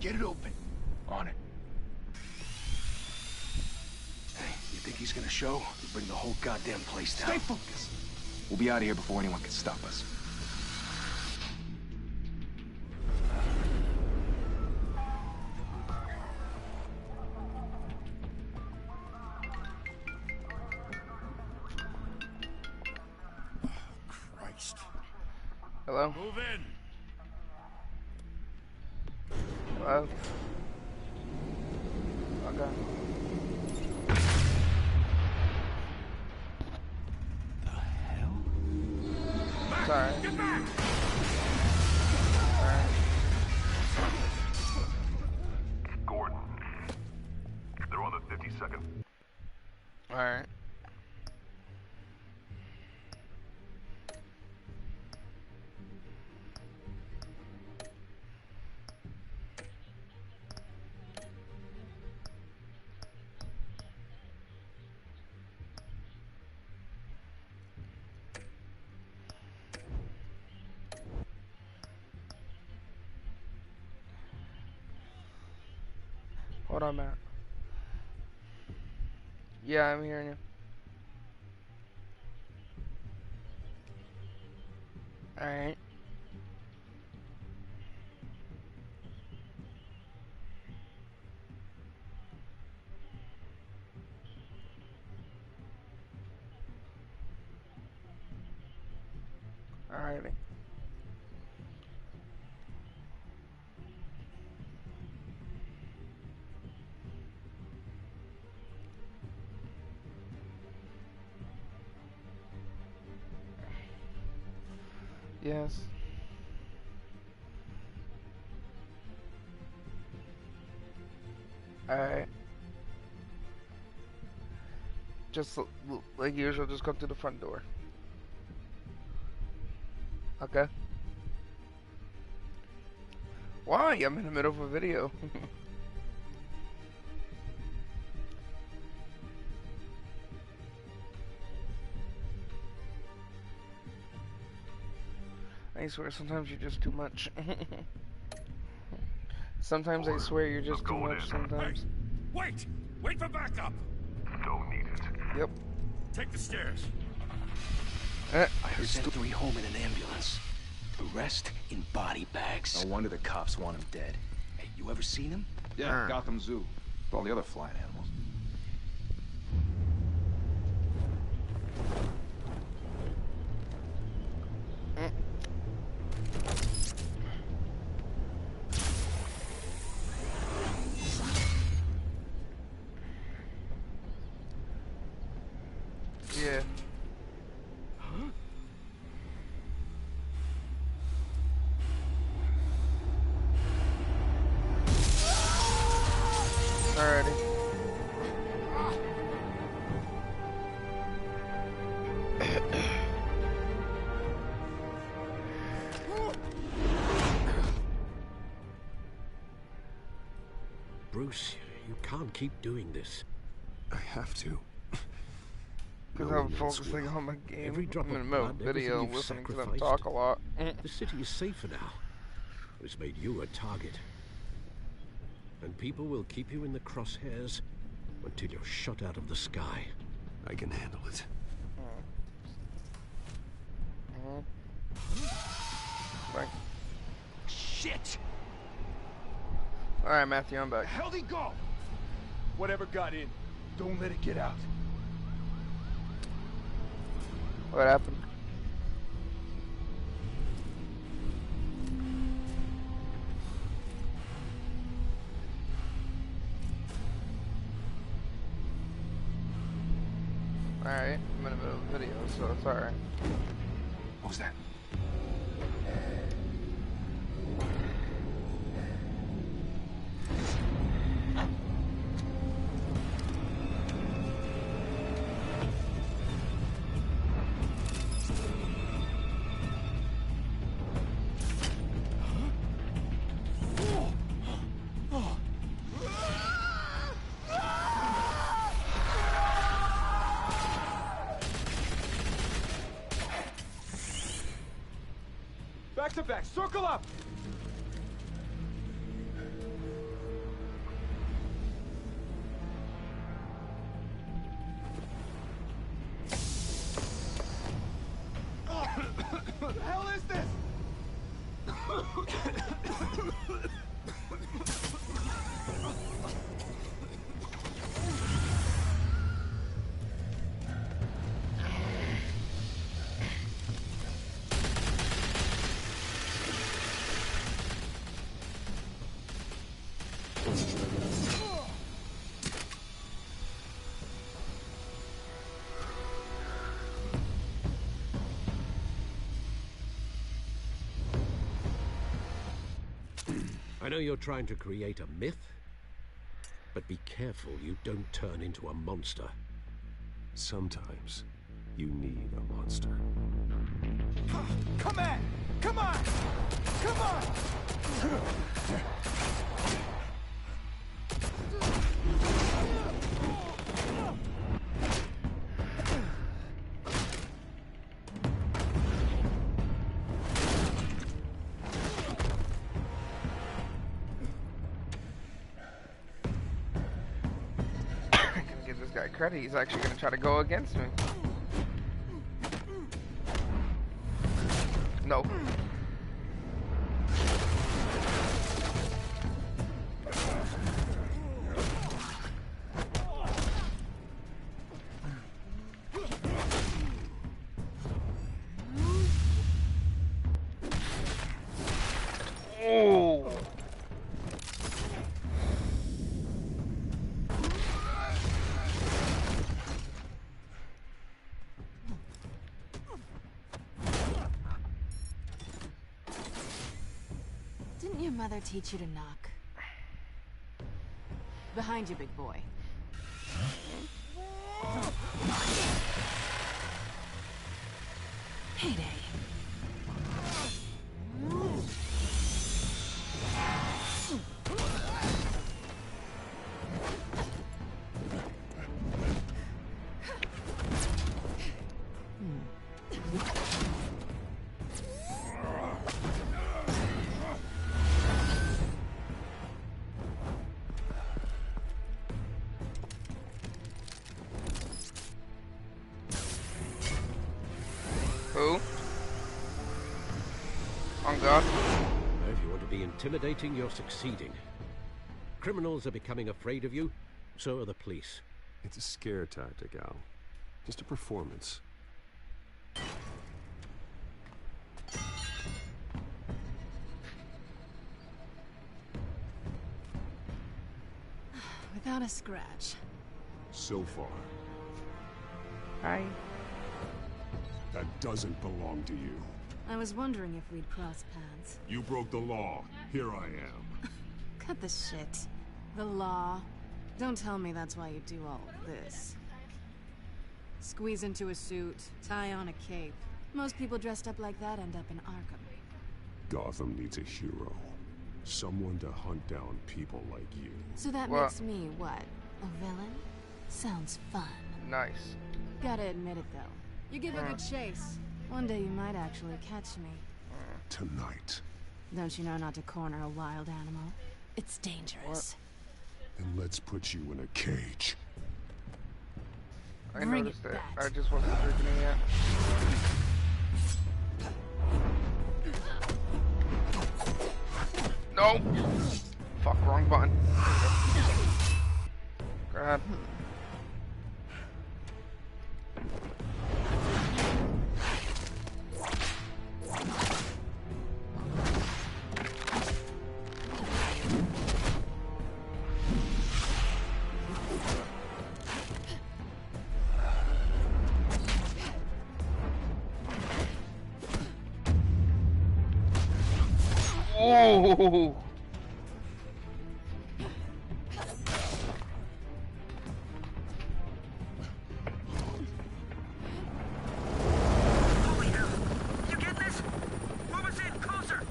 Get it open. On it. Hey, you think he's gonna show? We'll bring the whole goddamn place down. Stay focused. We'll be out of here before anyone can stop us. Christ. Hello? Move in. Hello? Okay. The hell? Sorry. Get back! Alright. Gordon. They're on the 52nd. Alright. Hold on, Matt. Yeah, I'm hearing you. Alright. Alrighty. Yes. Alright. Just like usual, just go through the front door. Okay. Why? I'm in the middle of a video. I swear, sometimes you're just too much. Sometimes I swear you're just too much, sometimes. Hey, wait! Wait for backup! Don't need it. Yep. Take the stairs. Eh. I heard sent 3 home in an ambulance. The rest in body bags. No wonder the cops want him dead. Hey, you ever seen him? Yeah, Gotham Zoo. With all the other flying animals. Yeah. Alrighty. Bruce, you can't keep doing this. I have to. Because No I'm one else focusing will. on my game. Every drop I'm in of the middle of blood, a video everything you've listening to them sacrificed. talk a lot. The city is safer now. It's made you a target. And people will keep you in the crosshairs until you're shot out of the sky. I can handle it. Right. Shit! Alright, Matthew, I'm Where back. the hell'd he go? Whatever got in, don't let it get out. What happened? Alright, I'm in the middle of the video, so it's alright. What was that? Back to back, circle up! I know you're trying to create a myth, but be careful you don't turn into a monster. Sometimes you need a monster. Come on! Come on! Come on! Give this guy credit. He's actually gonna try to go against me. No. Oh. Didn't your mother teach you to knock? Behind you, big boy. Heyday. Who? On God. If you want to be intimidating, you're succeeding. Criminals are becoming afraid of you, so are the police. It's a scare tactic, Al. Just a performance. Without a scratch. So far. Hi. That doesn't belong to you. I was wondering if we'd cross paths. You broke the law. Here I am. Cut the shit. The law. Don't tell me that's why you do all of this. Squeeze into a suit, tie on a cape. Most people dressed up like that end up in Arkham. Gotham needs a hero. Someone to hunt down people like you. So that What? makes me, what, a villain? Sounds fun. Nice. Gotta admit it, though. You give a good chase. One day you might actually catch me. Tonight. Don't you know not to corner a wild animal? It's dangerous. Then let's put you in a cage. I Bring noticed it that. back. I just wasn't drinking it yet. No! Fuck, wrong button. Grab. Oh! Holy hell! You get this? Move us in closer!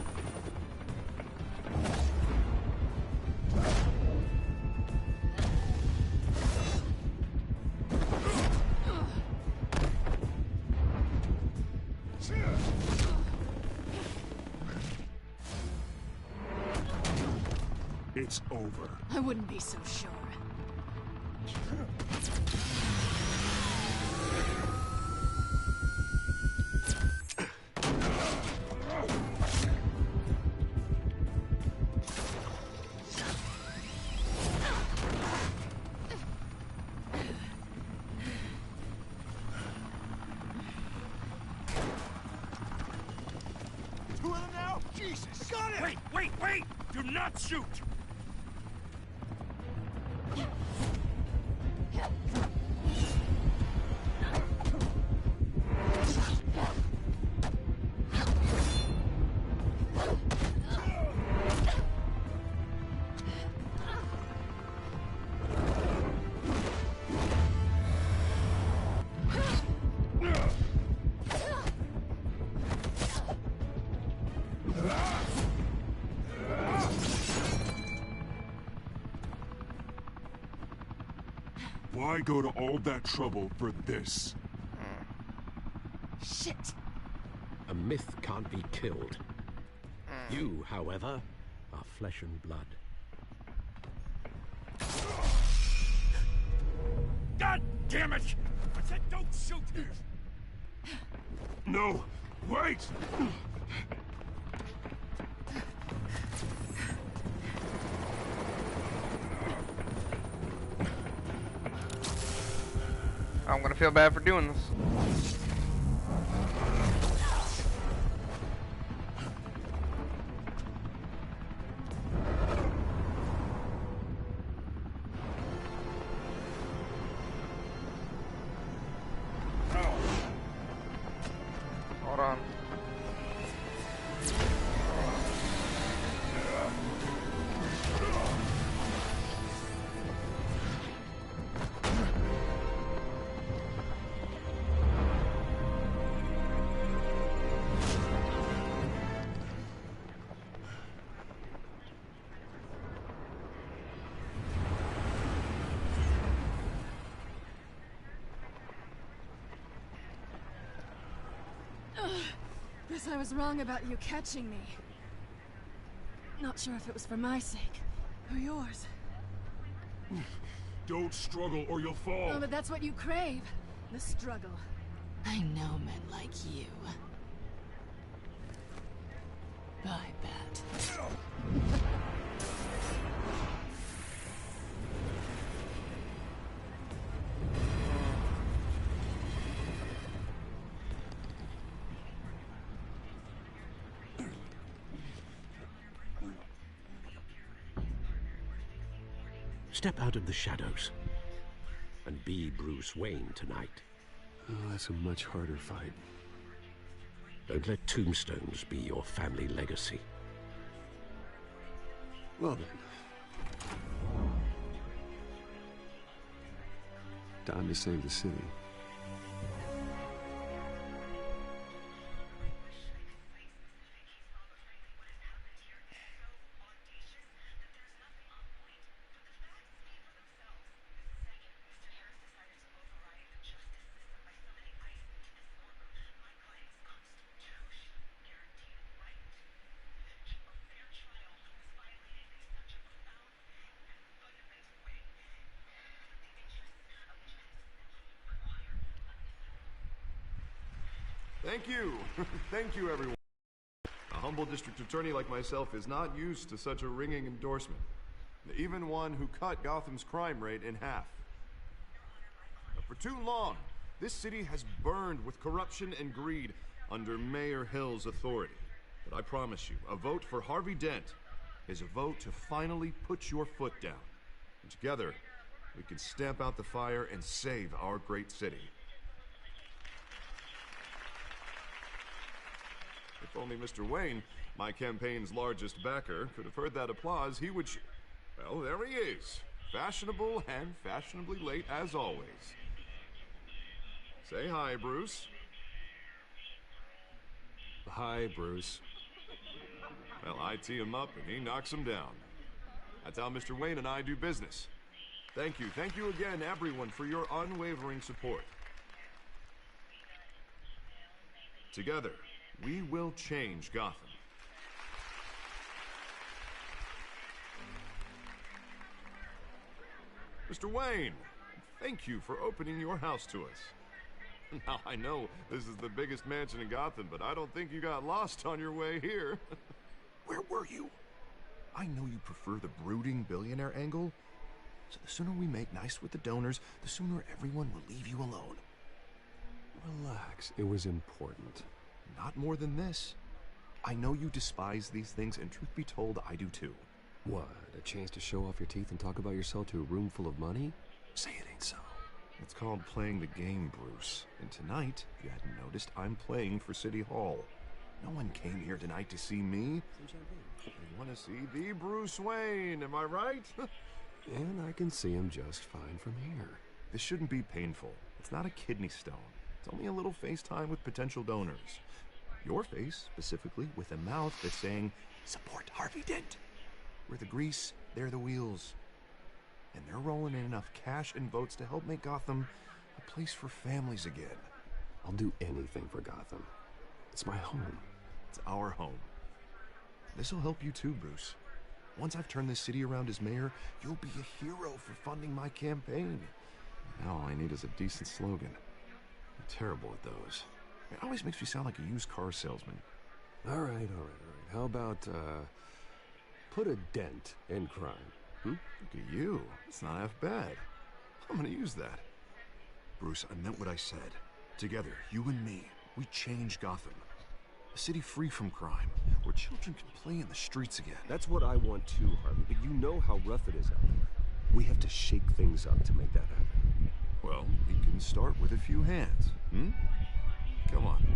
It's over. I wouldn't be so sure. Two of them now? Jesus! Got it! Wait, wait, wait! Do not shoot! Why go to all that trouble for this? Shit! A myth can't be killed. You, however, are flesh and blood. God damn it! I said don't shoot! No! Wait! I'm gonna feel bad for doing this. Hold on. Guess I was wrong about you catching me. Not sure if it was for my sake or yours. Don't struggle or you'll fall. Oh, but that's what you crave. The struggle. I know men like you. I bet. Step out of the shadows and be Bruce Wayne tonight. Oh, that's a much harder fight. Don't let tombstones be your family legacy. Well then. Time to save the city. Thank you. Thank you, everyone. A humble district attorney like myself is not used to such a ringing endorsement. Even one who cut Gotham's crime rate in half. For too long, this city has burned with corruption and greed under Mayor Hill's authority. But I promise you, a vote for Harvey Dent is a vote to finally put your foot down. And together, we can stamp out the fire and save our great city. If only Mr. Wayne, my campaign's largest backer, could have heard that applause, he would well, there he is. Fashionable and fashionably late as always. Say hi, Bruce. Hi, Bruce. Well, I tee him up and he knocks him down. That's how Mr. Wayne and I do business. Thank you again, everyone, for your unwavering support. Together, we will change Gotham. Mr. Wayne, thank you for opening your house to us. Now, I know this is the biggest mansion in Gotham, but I don't think you got lost on your way here. Where were you? I know you prefer the brooding billionaire angle, so the sooner we make nice with the donors, the sooner everyone will leave you alone. Relax. It was important. Not more than this. I know you despise these things, and truth be told, I do too. What? A chance to show off your teeth and talk about yourself to a room full of money? Say it ain't so. It's called playing the game, Bruce. And tonight, if you hadn't noticed, I'm playing for City Hall. No one came here tonight to see me. They want to see the Bruce Wayne, am I right? And I can see him just fine from here. This shouldn't be painful. It's not a kidney stone. It's only a little FaceTime with potential donors. Your face, specifically, with a mouth that's saying, support Harvey Dent. We're the grease, they're the wheels. and they're rolling in enough cash and votes to help make Gotham a place for families again. I'll do anything for Gotham. It's my home. It's our home. This'll help you too, Bruce. Once I've turned this city around as mayor, you'll be a hero for funding my campaign. Now all I need is a decent slogan. I'm terrible at those. It always makes me sound like a used car salesman. All right. How about, put a dent in crime? Look at you. It's not half bad. I'm gonna use that. Bruce, I meant what I said. Together, you and me, we change Gotham. A city free from crime, where children can play in the streets again. That's what I want too, Harvey, but you know how rough it is out there. We have to shake things up to make that happen. Well, we can start with a few hands, Come on.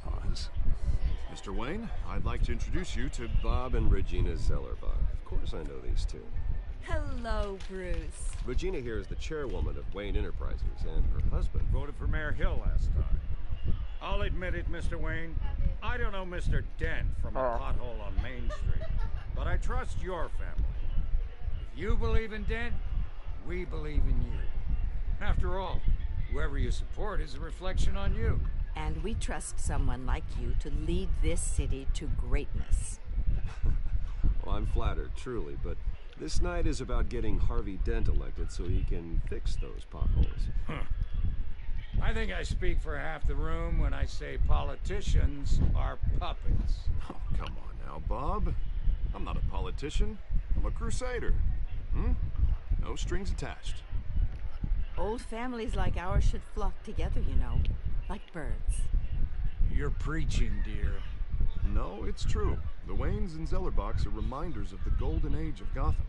Hans. Mr. Wayne, I'd like to introduce you to Bob and Regina Zellerbach. Of course I know these two. Hello, Bruce. Regina here is the chairwoman of Wayne Enterprises, and her husband voted for Mayor Hill last time. I'll admit it, Mr. Wayne. I don't know Mr. Dent from a pothole on Main Street, but I trust your family. If you believe in Dent, we believe in you. After all, whoever you support is a reflection on you. And we trust someone like you to lead this city to greatness. Well, I'm flattered, truly, but this night is about getting Harvey Dent elected so he can fix those potholes. I think I speak for half the room when I say politicians are puppets. Oh, come on now, Bob. I'm not a politician. I'm a crusader. No strings attached. Old families like ours should flock together, you know, like birds. You're preaching, dear. No, it's true. The Waynes and Zellerbachs are reminders of the golden age of Gotham.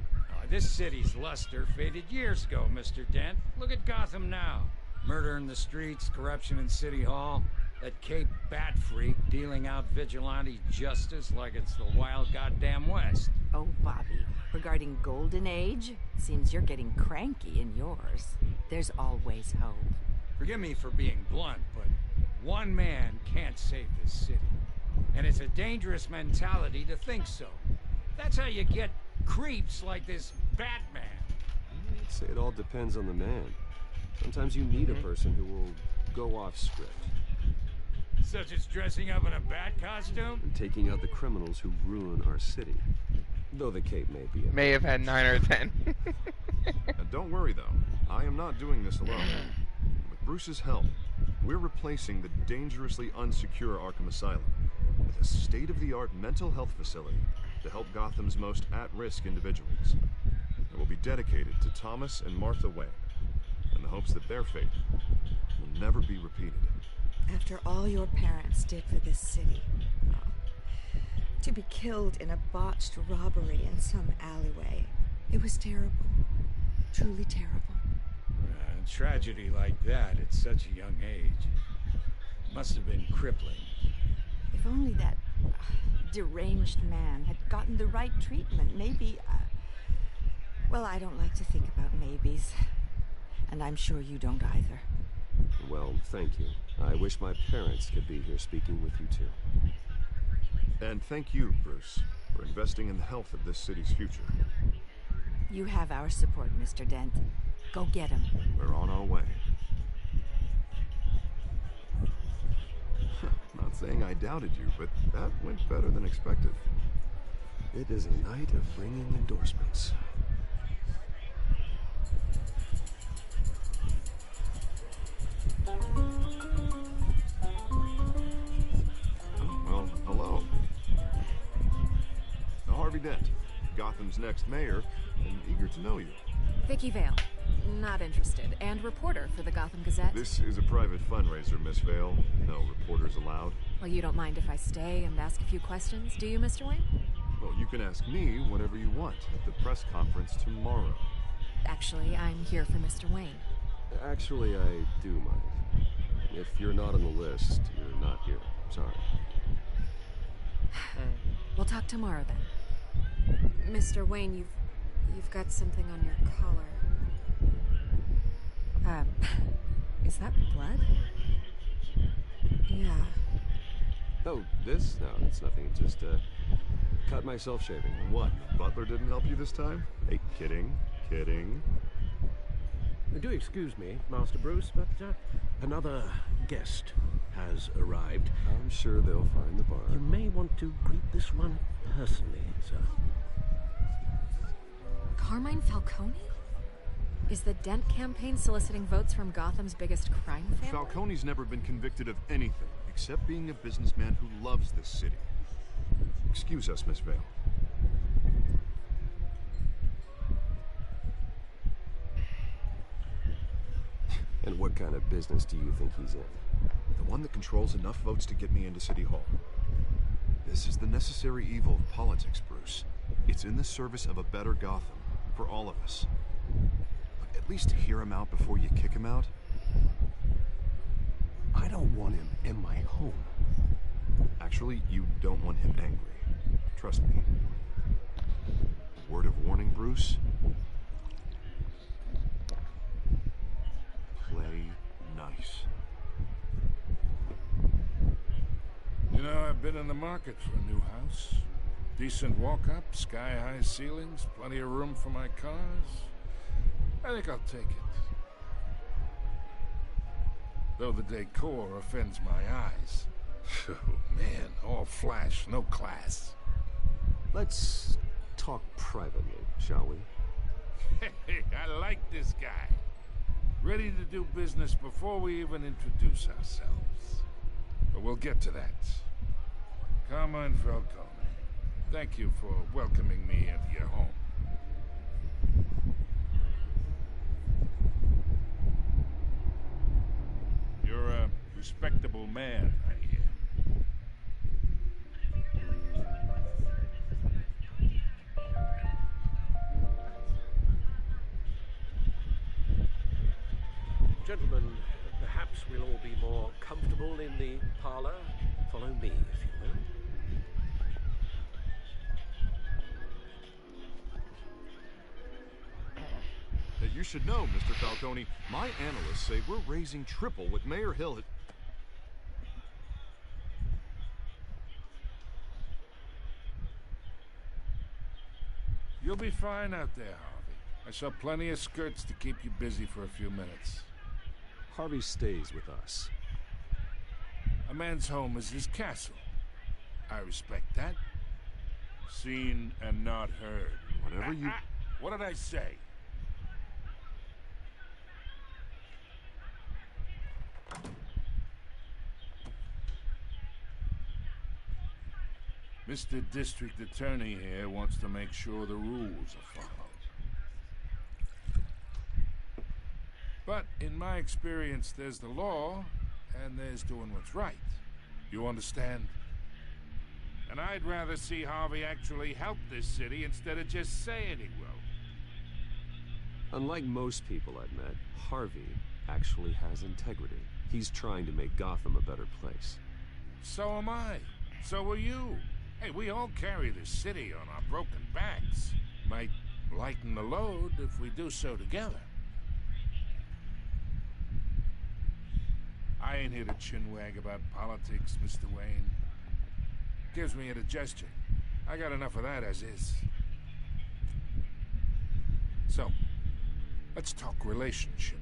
This city's luster faded years ago, Mr. Dent. Look at Gotham now. Murder in the streets, corruption in City Hall, that Cape Bat freak dealing out vigilante justice like it's the wild goddamn West. Oh, Bobby, regarding Golden Age, seems you're getting cranky in yours. There's always hope. Forgive me for being blunt, but one man can't save this city. And it's a dangerous mentality to think so. That's how you get creeps like this Batman. I'd say it all depends on the man. Sometimes you need a person who will go off script. Such as dressing up in a bat costume? And taking out the criminals who ruin our city. Though the cape may have had 9 or 10. Don't worry, though. I am not doing this alone. With Bruce's help, we're replacing the dangerously unsecure Arkham Asylum with a state-of-the-art mental health facility to help Gotham's most at-risk individuals. It will be dedicated to Thomas and Martha Wayne, in the hopes that their fate will never be repeated. After all your parents did for this city, to be killed in a botched robbery in some alleyway, it was terrible. Truly terrible. A tragedy like that at such a young age must have been crippling. If only that deranged man had gotten the right treatment, maybe... well, I don't like to think about maybes. And I'm sure you don't either. Well, thank you. I wish my parents could be here speaking with you too. And thank you, Bruce, for investing in the health of this city's future. You have our support, Mr. Dent. Go get him. We're on our way. Not saying I doubted you, but that went better than expected. It is a night of ringing endorsements. Well, hello. Harvey Dent, Gotham's next mayor, and eager to know you. Vicky Vale. Not interested. And reporter for the Gotham Gazette. This is a private fundraiser, Miss Vale. No reporters allowed. Well, you don't mind if I stay and ask a few questions, do you, Mr. Wayne? Well, you can ask me whatever you want at the press conference tomorrow. Actually, I'm here for Mr. Wayne. Actually, I do mind. If you're not on the list, you're not here. Sorry. We'll talk tomorrow, then. Mr. Wayne, you've got something on your collar. Is that blood? Yeah. Oh, this? No, it's nothing. Just, cut myself shaving. What? Butler didn't help you this time? Hey, kidding. Do excuse me, Master Bruce, but another guest has arrived. I'm sure they'll find the bar. You may want to greet this one personally, sir. Carmine Falcone? Is the Dent campaign soliciting votes from Gotham's biggest crime family? Falcone's never been convicted of anything except being a businessman who loves this city. Excuse us, Miss Vale. And what kind of business do you think he's in? The one that controls enough votes to get me into City Hall. This is the necessary evil of politics, Bruce. It's in the service of a better Gotham, for all of us. But at least hear him out before you kick him out. I don't want him in my home. Actually, you don't want him angry. Trust me. Word of warning, Bruce. Play nice. You know, I've been in the market for a new house. Decent walk-up, sky-high ceilings, plenty of room for my cars. I think I'll take it. Though the decor offends my eyes. Oh, man, all flash, no class. Let's talk privately, shall we? Hey, I like this guy. Ready to do business before we even introduce ourselves. But we'll get to that. Carmine Falcone, thank you for welcoming me into your home. You're a respectable man, I hear. Gentlemen, perhaps we'll all be more comfortable in the parlor. Follow me, if you will. Hey, you should know, Mr. Falcone, my analysts say we're raising triple what Mayor Hill had... You'll be fine out there, Harvey. I saw plenty of skirts to keep you busy for a few minutes. Harvey stays with us. A man's home is his castle. I respect that. Seen and not heard. Whatever you... What did I say? Mr. District Attorney here wants to make sure the rules are followed. But in my experience, there's the law, and there's doing what's right. You understand? And I'd rather see Harvey actually help this city instead of just saying he will. Unlike most people I've met, Harvey actually has integrity. He's trying to make Gotham a better place. So am I. So are you. Hey, we all carry this city on our broken backs. Might lighten the load if we do so together. I ain't here to chinwag about politics, Mr. Wayne. Gives me indigestion. I got enough of that as is. So, let's talk relationship.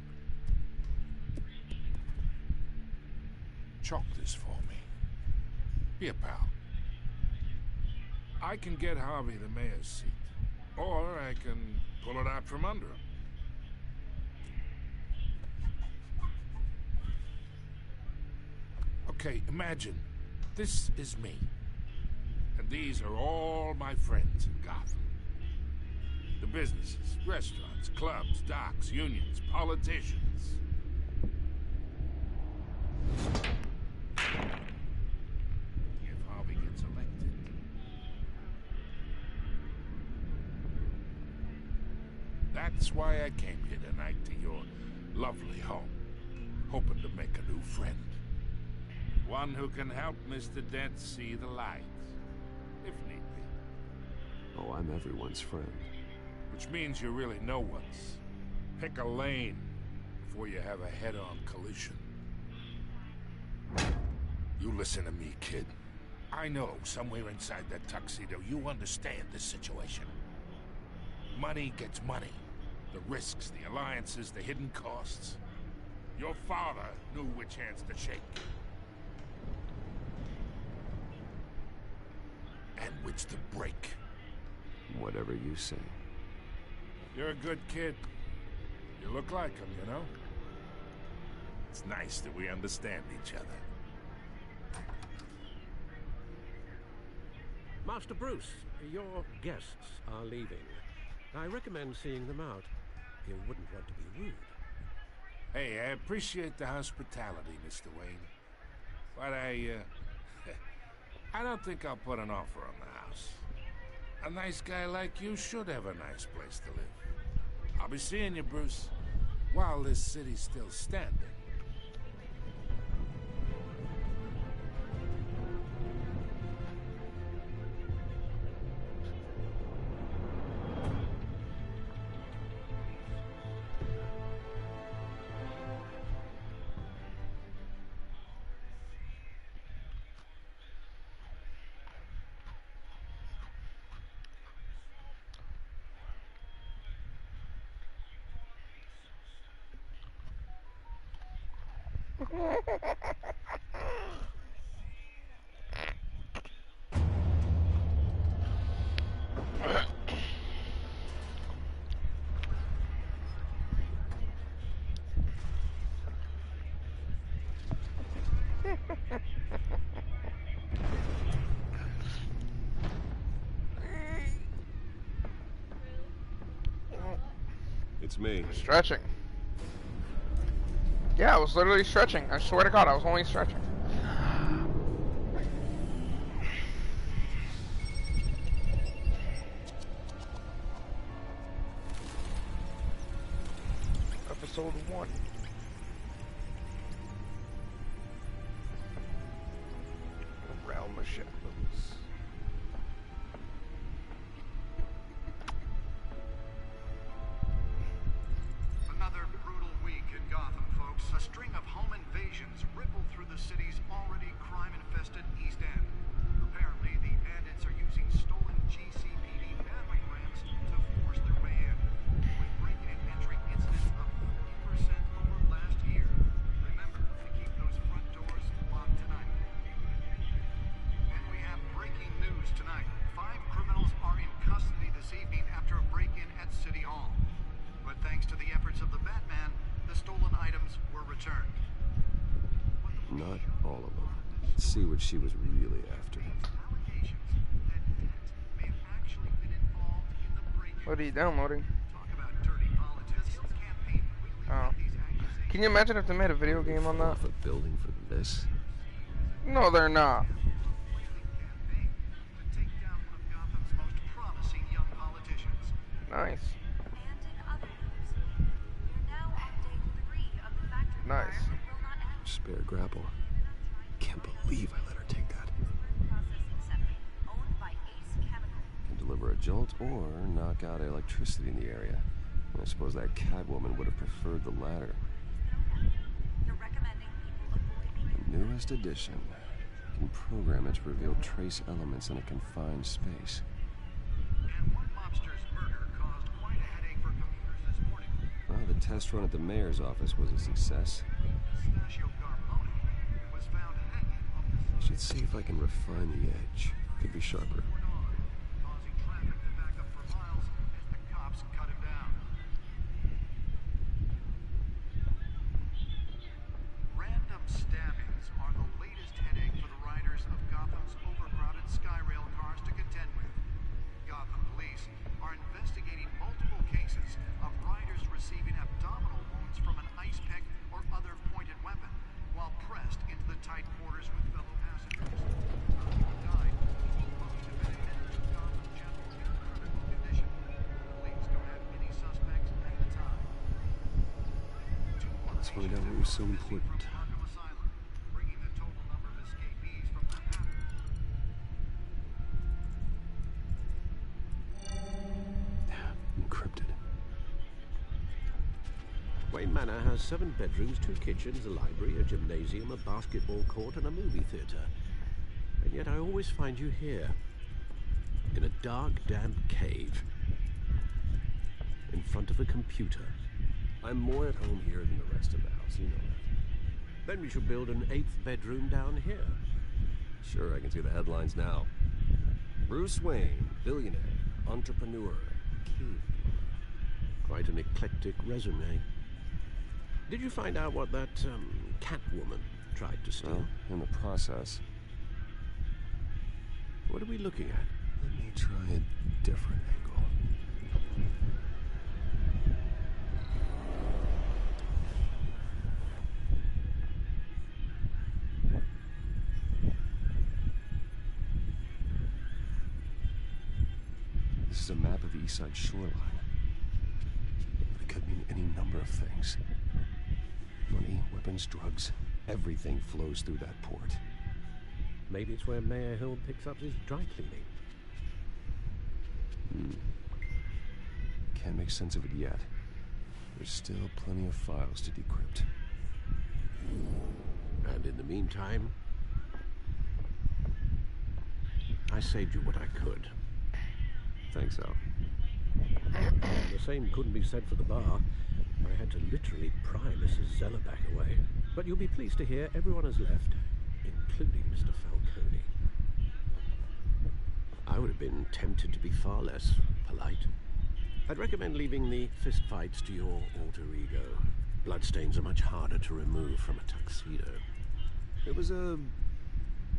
Chalk this for me. Be a pal. I can get Harvey the mayor's seat, or I can pull it out from under him. Okay, imagine, this is me. And these are all my friends in Gotham. The businesses, restaurants, clubs, docks, unions, politicians. If Harvey gets elected. That's why I came here tonight to your lovely home, hoping to make a new friend. One who can help Mr. Dent see the light, if need be. Oh, I'm everyone's friend. Which means you're really no one's. Pick a lane before you have a head-on collision. You listen to me, kid. I know somewhere inside that tuxedo you understand this situation. Money gets money. The risks, the alliances, the hidden costs. Your father knew which hands to shake. And which to break. Whatever you say. You're a good kid. You look like him, you know? It's nice that we understand each other. Master Bruce, your guests are leaving. I recommend seeing them out. You wouldn't want to be rude. Hey, I appreciate the hospitality, Mr. Wayne. But I don't think I'll put an offer on the house. A nice guy like you should have a nice place to live. I'll be seeing you, Bruce, while this city's still standing. It's me. Stretching. Yeah, I was literally stretching. I swear to God, I was only stretching. Episode 1. Realm of Shadows. Another brutal week in Gotham, folks. A string of home invasions rippled through the city's already crime-infested East End. Apparently, the bandits are using stolen GCPD battering rams to force their way in, with breaking and entering incidents up 40% over last year. Remember to keep those front doors locked tonight. And we have breaking news tonight. 5 criminals are in custody this evening after a break-in at City Hall. But thanks to the efforts of the Batman, the stolen items were returned. Not all of them. Let's see what she was really after. What are you downloading? Oh. Can you imagine if they made a video game on that? Off a building for this? No, they're not. Nice. Nice. Spare grapple. Can't believe I let her take that. Can deliver a jolt or knock out electricity in the area. I suppose that Catwoman would have preferred the latter. The newest edition. Can program it to reveal trace elements in a confined space. Well, the test run at the mayor's office was a success. I should see if I can refine the edge. Could be sharper. Random stabbings are the latest headache for the riders of Gotham's overcrowded Skyrail cars to contend with. Gotham police are investigating multiple cases of riders receiving abdominal wounds from an ice pick or other pointed weapon while pressed into the tight quarters with fellow passengers. Died. Most have been admitted to Gotham General in critical condition. Police don't have any suspects at the time. Let's find out what was so important. Bringing the total number of escapees from the Wayne Manor has 7 bedrooms, 2 kitchens, a library, a gymnasium, a basketball court, and a movie theater. And yet I always find you here, in a dark, damp cave, in front of a computer. I'm more at home here than the rest of the house, you know that. Then we should build an 8th bedroom down here. Sure, I can see the headlines now. Bruce Wayne, billionaire, entrepreneur, cave dweller. Quite an eclectic resume. Did you find out what that, Catwoman tried to steal? Well, in the process. What are we looking at? Let me try a different angle. This is a map of the East Side shoreline. It could mean any number of things. Money, weapons, drugs, everything flows through that port. Maybe it's where Mayor Hill picks up his dry cleaning. Can't make sense of it yet. There's still plenty of files to decrypt. And in the meantime, I saved you what I could. Thanks, Al. The same couldn't be said for the bar. I had to literally pry Mrs. Zellerback away. But you'll be pleased to hear everyone has left, including Mr. Falcone. I would have been tempted to be far less polite. I'd recommend leaving the fistfights to your alter ego. Bloodstains are much harder to remove from a tuxedo. It was a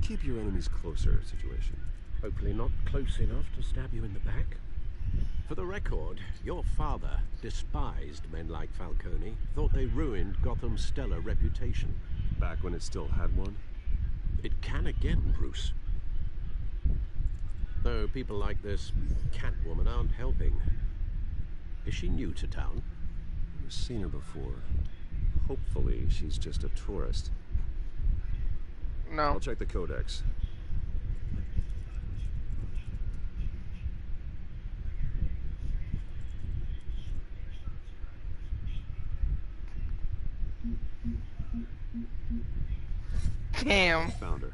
keep your enemies closer situation. Hopefully not close enough to stab you in the back. For the record, your father despised men like Falcone, thought they ruined Gotham's stellar reputation. Back when it still had one? It can again, Bruce. Though people like this Catwoman aren't helping. Is she new to town? I've seen her before. Hopefully she's just a tourist. No. I'll check the codex. Damn. Found her.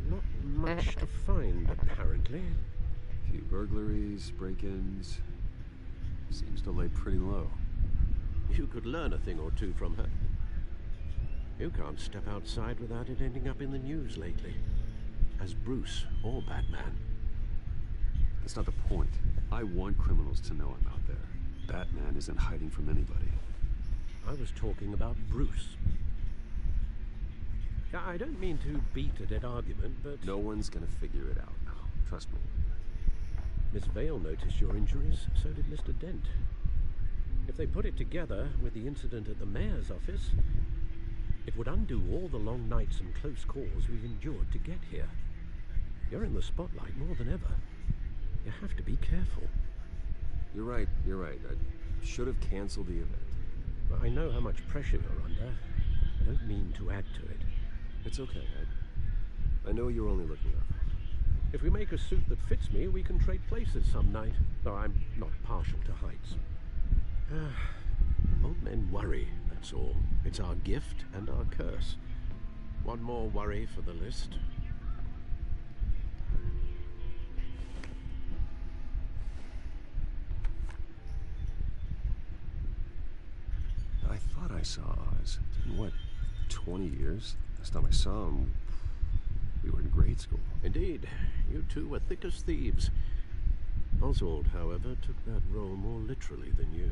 Not much to find, apparently. A few burglaries, break-ins. Seems to lay pretty low. You could learn a thing or two from her. You can't step outside without it ending up in the news lately. As Bruce or Batman. That's not the point. I want criminals to know I'm out there. Batman isn't hiding from anybody. I was talking about Bruce. I don't mean to beat a dead argument, but... No one's gonna figure it out now. Trust me. Miss Vale noticed your injuries, so did Mr. Dent. If they put it together with the incident at the mayor's office, it would undo all the long nights and close calls we've endured to get here. You're in the spotlight more than ever. You have to be careful. You're right. I should have canceled the event. But I know how much pressure you're under. I don't mean to add to it. It's okay. I know you're only looking up. If we make a suit that fits me, we can trade places some night. Though I'm not partial to heights. Old men worry, that's all. It's our gift and our curse. One more worry for the list. I thought I saw Oz. In what, 20 years? Last time I saw him, we were in grade school. Indeed. You two were thick as thieves. Oswald, however, took that role more literally than you.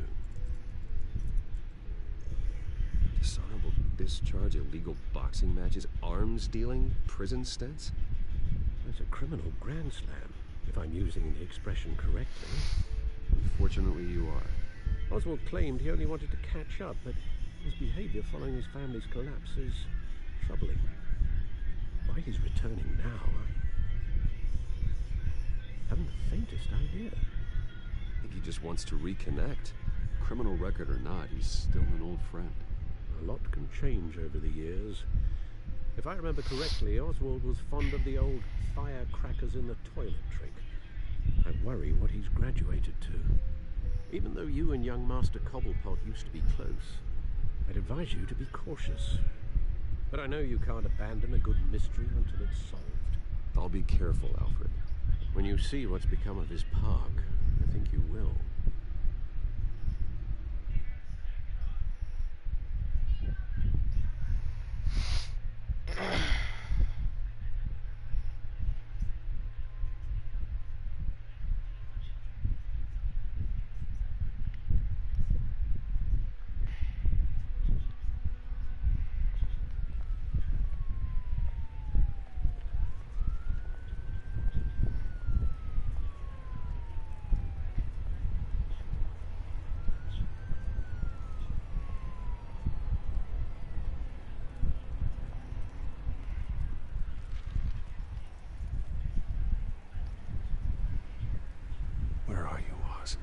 Dishonorable discharge, illegal boxing matches, arms dealing, prison stints? That's a criminal grand slam, if I'm using the expression correctly. Unfortunately, you are. Oswald claimed he only wanted to catch up, but his behavior following his family's collapse is troubling. Why he's returning now, I haven't the faintest idea. I think he just wants to reconnect. Criminal record or not, he's still an old friend. A lot can change over the years. If I remember correctly, Oswald was fond of the old firecrackers in the toilet trick. I worry what he's graduated to. Even though you and young Master Cobblepot used to be close, I'd advise you to be cautious. But I know you can't abandon a good mystery until it's solved. I'll be careful, Alfred. When you see what's become of his park, I think you will. Where are you, Oz?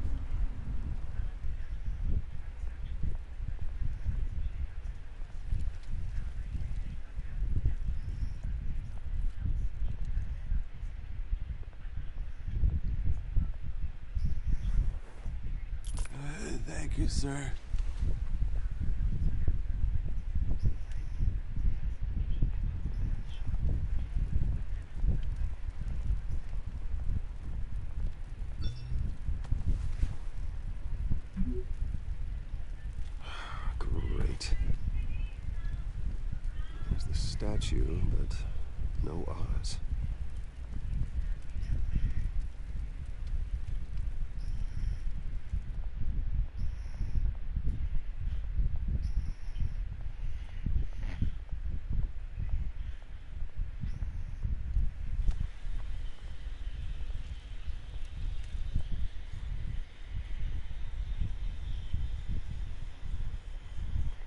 Thank you, sir. Great. There's the statue, but no Oz.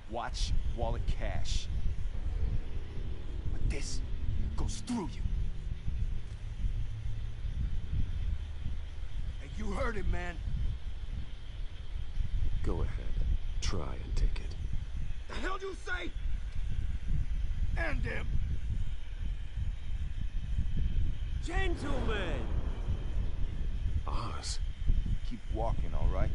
Watch wallet cash. But this goes through you. Hey, you heard it, man. Go ahead. Try and take it. The hell you say? End him. Gentlemen! Oz. Keep walking, all right?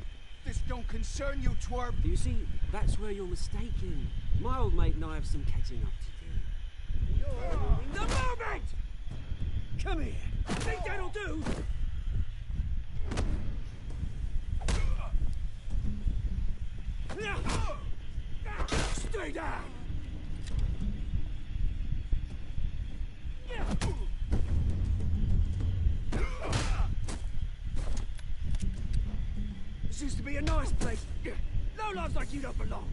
This don't concern you, twerp. You see, that's where you're mistaken. My old mate and I have some catching up to do. You're in the moment! Come here. Think that'll do? Stay down! This used to be a nice place. No lives like you don't belong.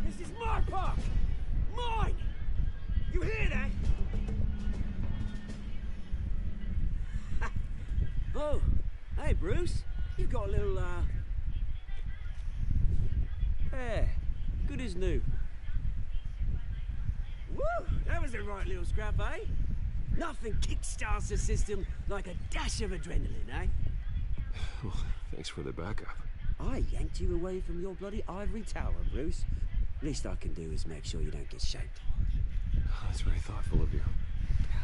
This is my park! Mine! You hear that? Oh, hey Bruce. You've got a little, hair. Good as new. Woo! That was a right little scrap, eh? Nothing kickstarts the system like a dash of adrenaline, eh? Well, thanks for the backup. I yanked you away from your bloody ivory tower, Bruce. Least I can do is make sure you don't get shaped. That's very thoughtful of you.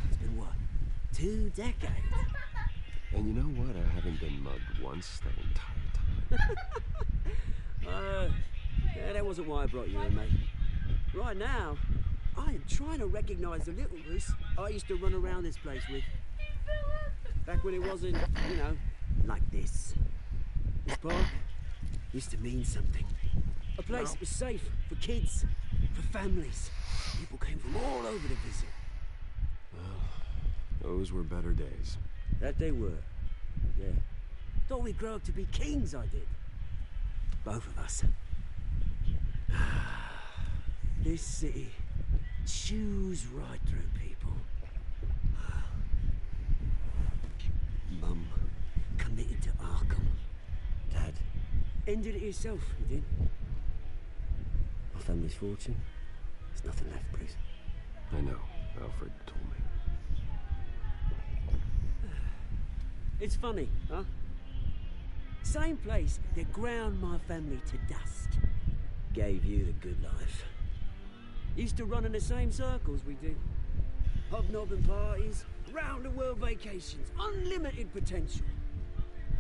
It's been what? 2 decades? And you know what? I haven't been mugged once that entire time. Yeah, that wasn't why I brought you in, mate. Right now, I am trying to recognize the little Bruce I used to run around this place with. Back when it wasn't, you know, like this. This park used to mean something. A place that was safe for kids, for families. People came from all over to visit. Well, those were better days. That they were. Yeah. Thought we'd grow up to be kings, I did. Both of us. This city chews right through people. Mum committed to Arkham. Dad ended it himself, he did. My family's fortune. There's nothing left, Bruce. I know. Alfred told me. It's funny, huh? Same place that ground my family to dust. Gave you the good life. Used to run in the same circles we did. Hobnobbing parties, round-the-world vacations, unlimited potential.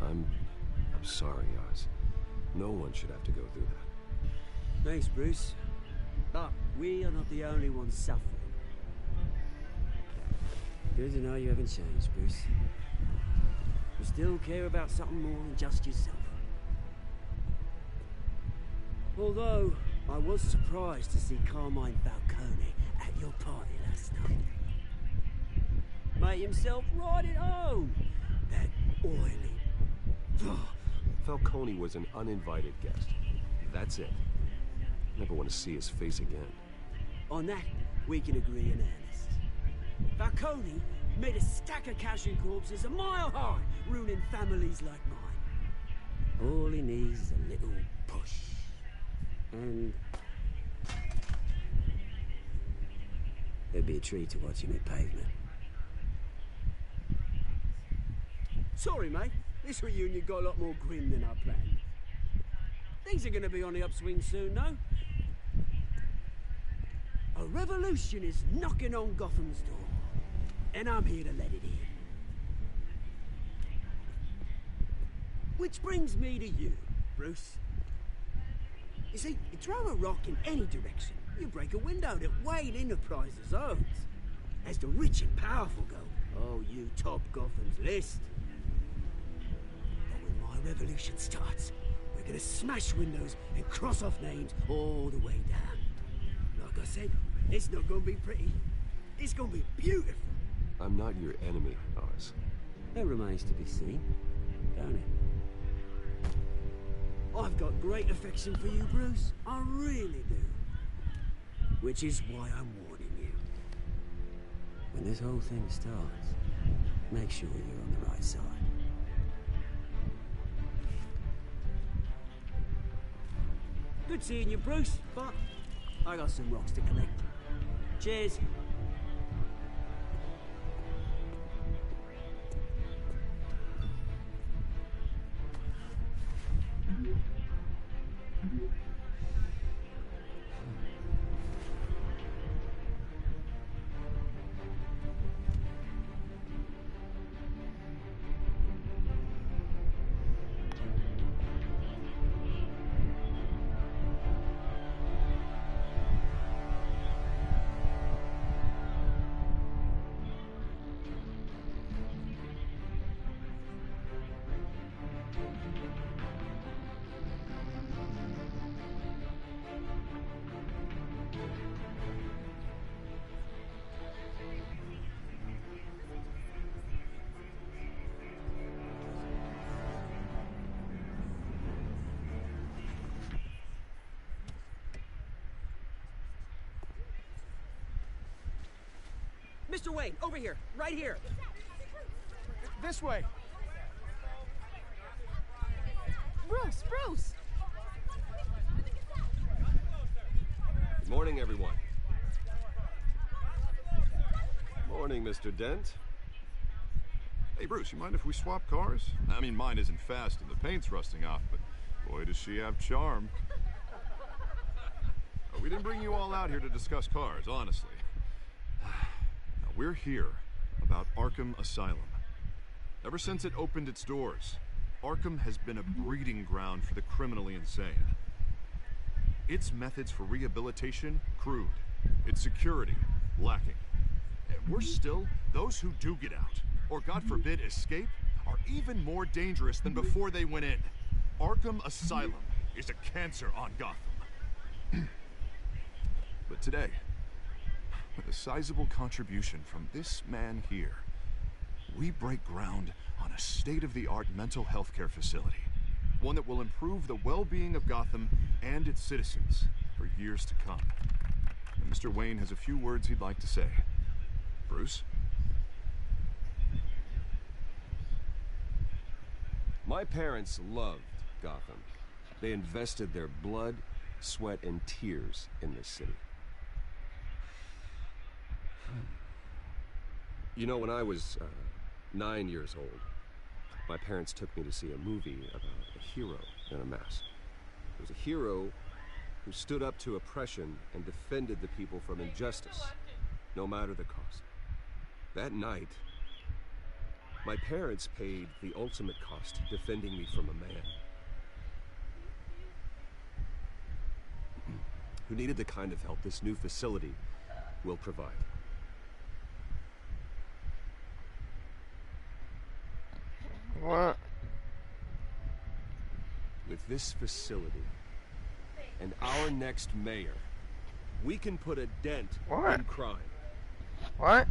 I'm sorry, Oz. No one should have to go through that. Thanks, Bruce. But we are not the only ones suffering. Good to know you haven't changed, Bruce. You still care about something more than just yourself. Although, I was surprised to see Carmine Falcone at your party last night. Made himself right at home. That oily... Falcone was an uninvited guest. That's it. Never want to see his face again. On that, we can agree in earnest. Falcone made a stack of casual corpses a mile high, ruining families like mine. All he needs is a little push. And... it'd be a treat to watch him hit pavement. Sorry, mate. This reunion got a lot more grim than I planned. Things are gonna be on the upswing soon, no? A revolution is knocking on Gotham's door, and I'm here to let it in. Which brings me to you, Bruce. You see, you throw a rock in any direction, you break a window that Wayne Enterprises owns. As the rich and powerful go, oh, you top Gotham's list. But when my revolution starts, we're gonna smash windows and cross off names all the way down. Like I said, it's not gonna be pretty. It's gonna be beautiful. I'm not your enemy, Oz. That remains to be seen, don't it? I've got great affection for you, Bruce. I really do. Which is why I'm warning you. When this whole thing starts, make sure you're on the right side. Good seeing you, Bruce, but I got some rocks to collect. Cheers. Mr. Wayne, over here, right here. This way. Bruce, Bruce! Good morning, everyone. Morning, Mr. Dent. Hey, Bruce, you mind if we swap cars? I mean, mine isn't fast and the paint's rusting off, but boy, does she have charm. We didn't bring you all out here to discuss cars, honestly. We're here about Arkham Asylum. Ever since it opened its doors, Arkham has been a breeding ground for the criminally insane. Its methods for rehabilitation, crude. Its security, lacking. And worse still, those who do get out, or God forbid escape, are even more dangerous than before they went in. Arkham Asylum is a cancer on Gotham. But today, with a sizable contribution from this man here, we break ground on a state-of-the-art mental health care facility. One that will improve the well-being of Gotham and its citizens for years to come. And Mr. Wayne has a few words he'd like to say. Bruce? My parents loved Gotham. They invested their blood, sweat, and tears in this city. You know, when I was 9 years old, my parents took me to see a movie about a hero in a mask. It was a hero who stood up to oppression and defended the people from injustice, no matter the cost. That night, my parents paid the ultimate cost defending me from a man who needed the kind of help this new facility will provide. What? With this facility and our next mayor, we can put a dent in crime. What?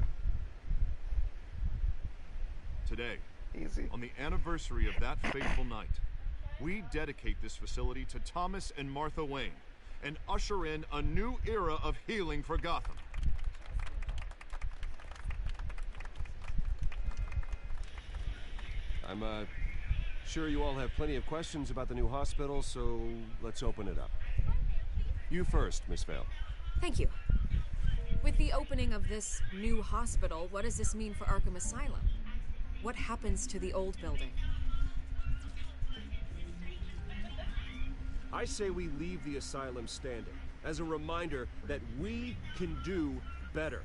Today, easy, on the anniversary of that fateful night, we dedicate this facility to Thomas and Martha Wayne and usher in a new era of healing for Gotham. I'm sure you all have plenty of questions about the new hospital, so let's open it up. You first, Miss Vale. Thank you. With the opening of this new hospital, what does this mean for Arkham Asylum? What happens to the old building? I say we leave the asylum standing as a reminder that we can do better.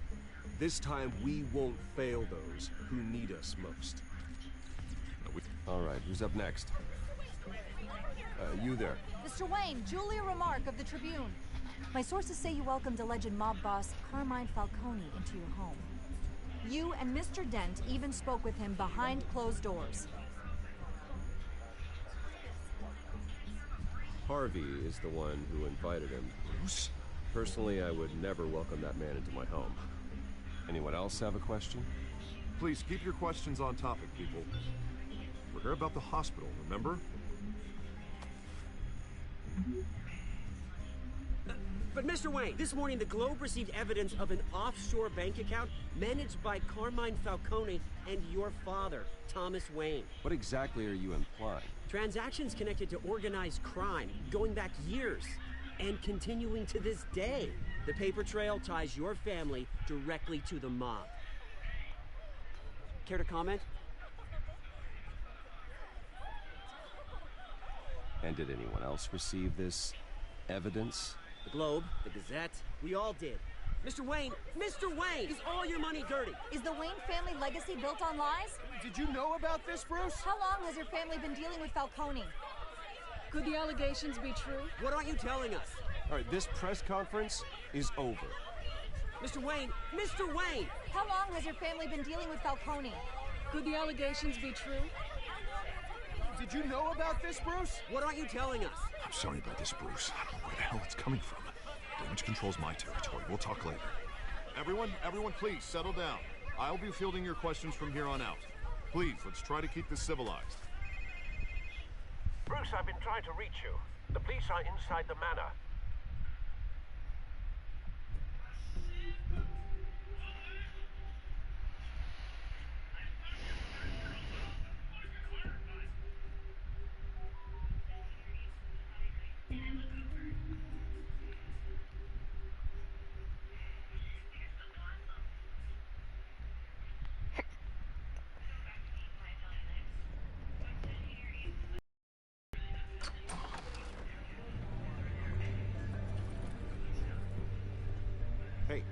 This time we won't fail those who need us most. All right, who's up next? You there. Mr. Wayne, Julia Remark of the Tribune. My sources say you welcomed alleged mob boss Carmine Falcone into your home. You and Mr. Dent even spoke with him behind closed doors. Harvey is the one who invited him. Bruce? Personally, I would never welcome that man into my home. Anyone else have a question? Please keep your questions on topic, people. We're here about the hospital, remember? But Mr. Wayne, this morning the Globe received evidence of an offshore bank account managed by Carmine Falcone and your father, Thomas Wayne. What exactly are you implying? Transactions connected to organized crime, going back years, and continuing to this day. The paper trail ties your family directly to the mob. Care to comment? And did anyone else receive this evidence? The Globe, the Gazette, we all did. Mr. Wayne, is all your money dirty? Is the Wayne family legacy built on lies? Did you know about this, Bruce? How long has your family been dealing with Falcone? Could the allegations be true? What aren't you telling us? All right, this press conference is over. Mr. Wayne! How long has your family been dealing with Falcone? Could the allegations be true? Did you know about this, Bruce? What aren't you telling us? I'm sorry about this, Bruce. I don't know where the hell it's coming from. Damage control's my territory. We'll talk later. Everyone, please, settle down. I'll be fielding your questions from here on out. Please, let's try to keep this civilized. Bruce, I've been trying to reach you. The police are inside the manor.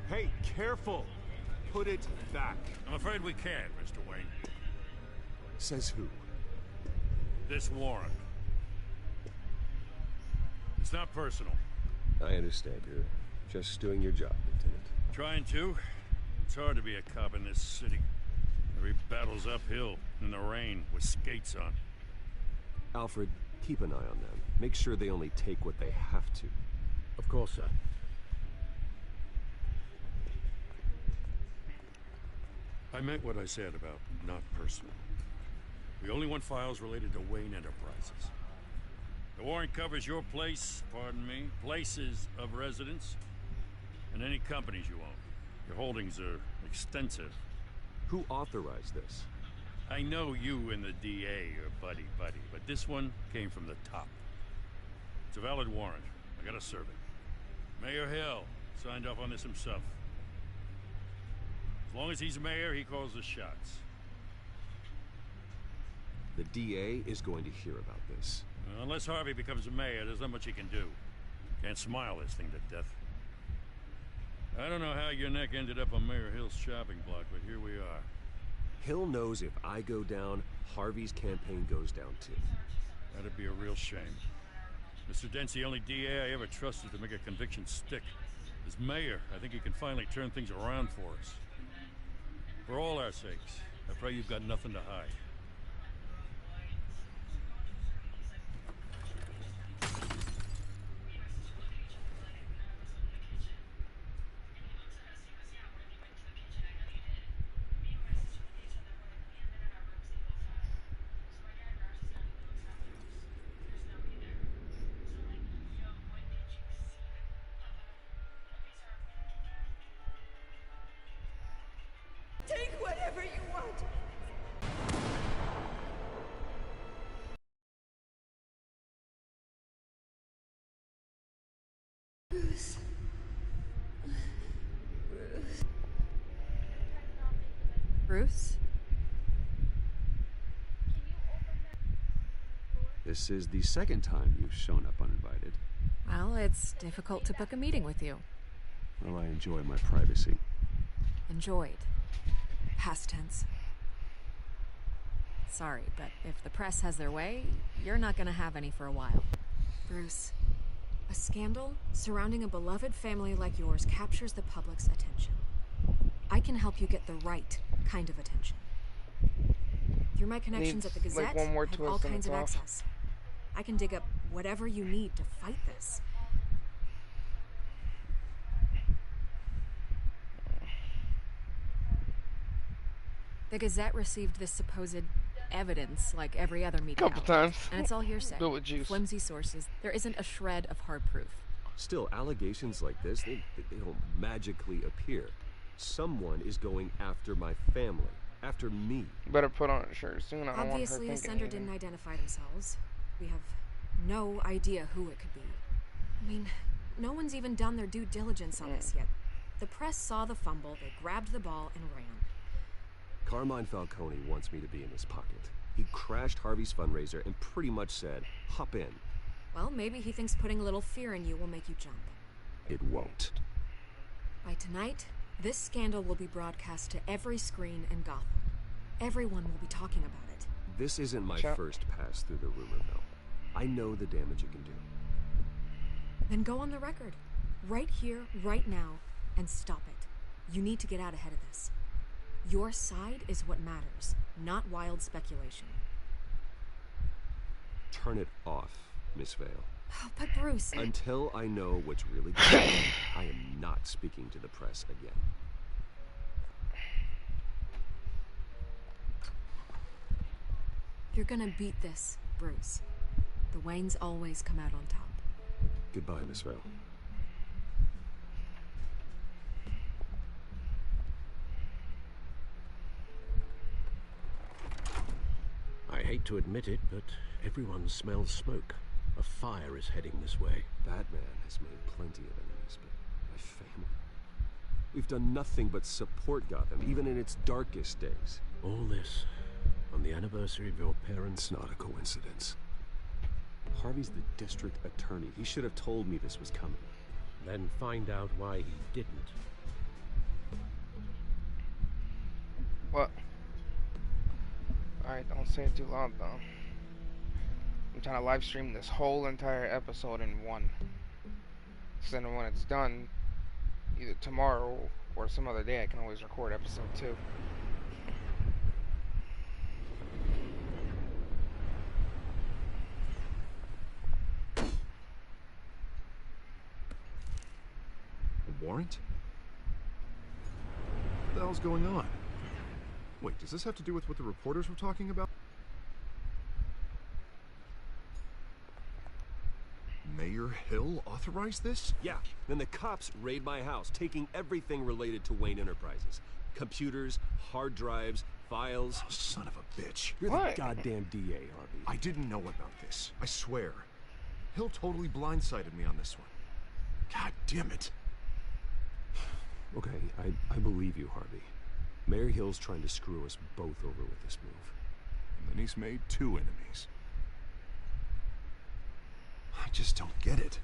Hey, careful! Put it back. I'm afraid we can't, Mr. Wayne. Says who? This warrant. It's not personal. I understand. You're just doing your job, Lieutenant. Trying to. It's hard to be a cop in this city. Every battle's uphill, in the rain, with skates on. Alfred, keep an eye on them. Make sure they only take what they have to. Of course, sir. I meant what I said about not personal. We only want files related to Wayne Enterprises. The warrant covers your place, pardon me, places of residence, and any companies you own. Your holdings are extensive. Who authorized this? I know you and the DA are buddy-buddy, but this one came from the top. It's a valid warrant. I gotta serve it. Mayor Hill signed off on this himself. As long as he's mayor, he calls the shots. The DA is going to hear about this. Unless Harvey becomes a mayor, there's not much he can do. Can't smile this thing to death. I don't know how your neck ended up on Mayor Hill's shopping block, but here we are. Hill knows if I go down, Harvey's campaign goes down too. That'd be a real shame. Mr. Dent's the only DA I ever trusted to make a conviction stick. As mayor, I think he can finally turn things around for us. For all our sakes, I pray you've got nothing to hide. Take whatever you want. Bruce. Bruce? This is the second time you've shown up uninvited. Well, it's difficult to book a meeting with you. Well, I enjoy my privacy. Enjoyed. Past tense. Sorry, but if the press has their way, you're not gonna have any for a while. Bruce, a scandal surrounding a beloved family like yours captures the public's attention. I can help you get the right kind of attention. Through my connections at the Gazette, like one more I have twist all and kinds it's of off. access. I can dig up whatever you need to fight this. The Gazette received this supposed evidence like every other media Couple outlet, times. and it's all hearsay. Built with juice. Flimsy sources. There isn't a shred of hard proof. Still, allegations like this, they don't magically appear. Someone is going after my family, after me. Better put on a shirt soon. I don't Obviously, the want her sender thinking. didn't identify themselves. We have no idea who it could be. I mean, no one's even done their due diligence on this yet. The press saw the fumble, they grabbed the ball and ran. Carmine Falcone wants me to be in his pocket. He crashed Harvey's fundraiser and pretty much said, hop in. Well, maybe he thinks putting a little fear in you will make you jump. It won't. By tonight, this scandal will be broadcast to every screen in Gotham. Everyone will be talking about it. This isn't my Chuck. first pass through the rumor mill. I know the damage it can do. Then go on the record. Right here, right now, and stop it. You need to get out ahead of this. Your side is what matters, not wild speculation. Turn it off, Miss Vale. Oh, but Bruce... Until I know what's really going on, I am not speaking to the press again. You're gonna beat this, Bruce. The Waynes always come out on top. Goodbye, Miss Vale. I hate to admit it, but everyone smells smoke. A fire is heading this way. Batman has made plenty of enemies, but my family... We've done nothing but support Gotham, even in its darkest days. All this on the anniversary of your parents' It's not a coincidence. Harvey's the district attorney. He should have told me this was coming. Then find out why he didn't. What? Alright, don't say it too loud though. I'm trying to live stream this whole entire episode in one. So then when it's done, either tomorrow or some other day, I can always record episode 2. A warrant? What the hell's going on? Wait, does this have to do with what the reporters were talking about? Mayor Hill authorized this? Yeah, then the cops raid my house, taking everything related to Wayne Enterprises. Computers, hard drives, files. Oh, son of a bitch. You're What? the goddamn DA, Harvey. I didn't know about this. I swear. Hill totally blindsided me on this one. God damn it. Okay, I believe you, Harvey. Mayor Hill's trying to screw us both over with this move. And then he's made 2 enemies. I just don't get it.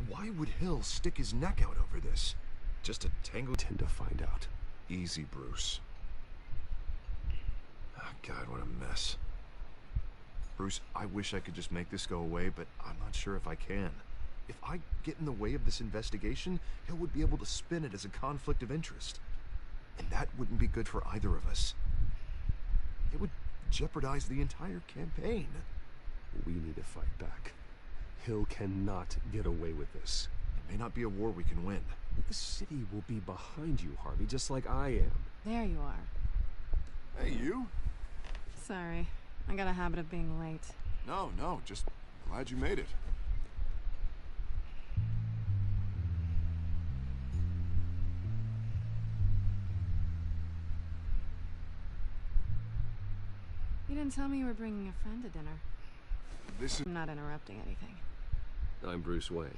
Why would Hill stick his neck out over this? Just a tangled... Tend to find out. Easy, Bruce. Oh, God, what a mess. Bruce, I wish I could just make this go away, but I'm not sure if I can. If I get in the way of this investigation, Hill would be able to spin it as a conflict of interest. And that wouldn't be good for either of us. It would jeopardize the entire campaign. We need to fight back. Hill cannot get away with this. It may not be a war we can win. The city will be behind you, Harvey, just like I am. There you are. Hey, you? Sorry. I got a habit of being late. No, just glad you made it. You didn't tell me you were bringing a friend to dinner. This is... I'm not interrupting anything. I'm Bruce Wayne.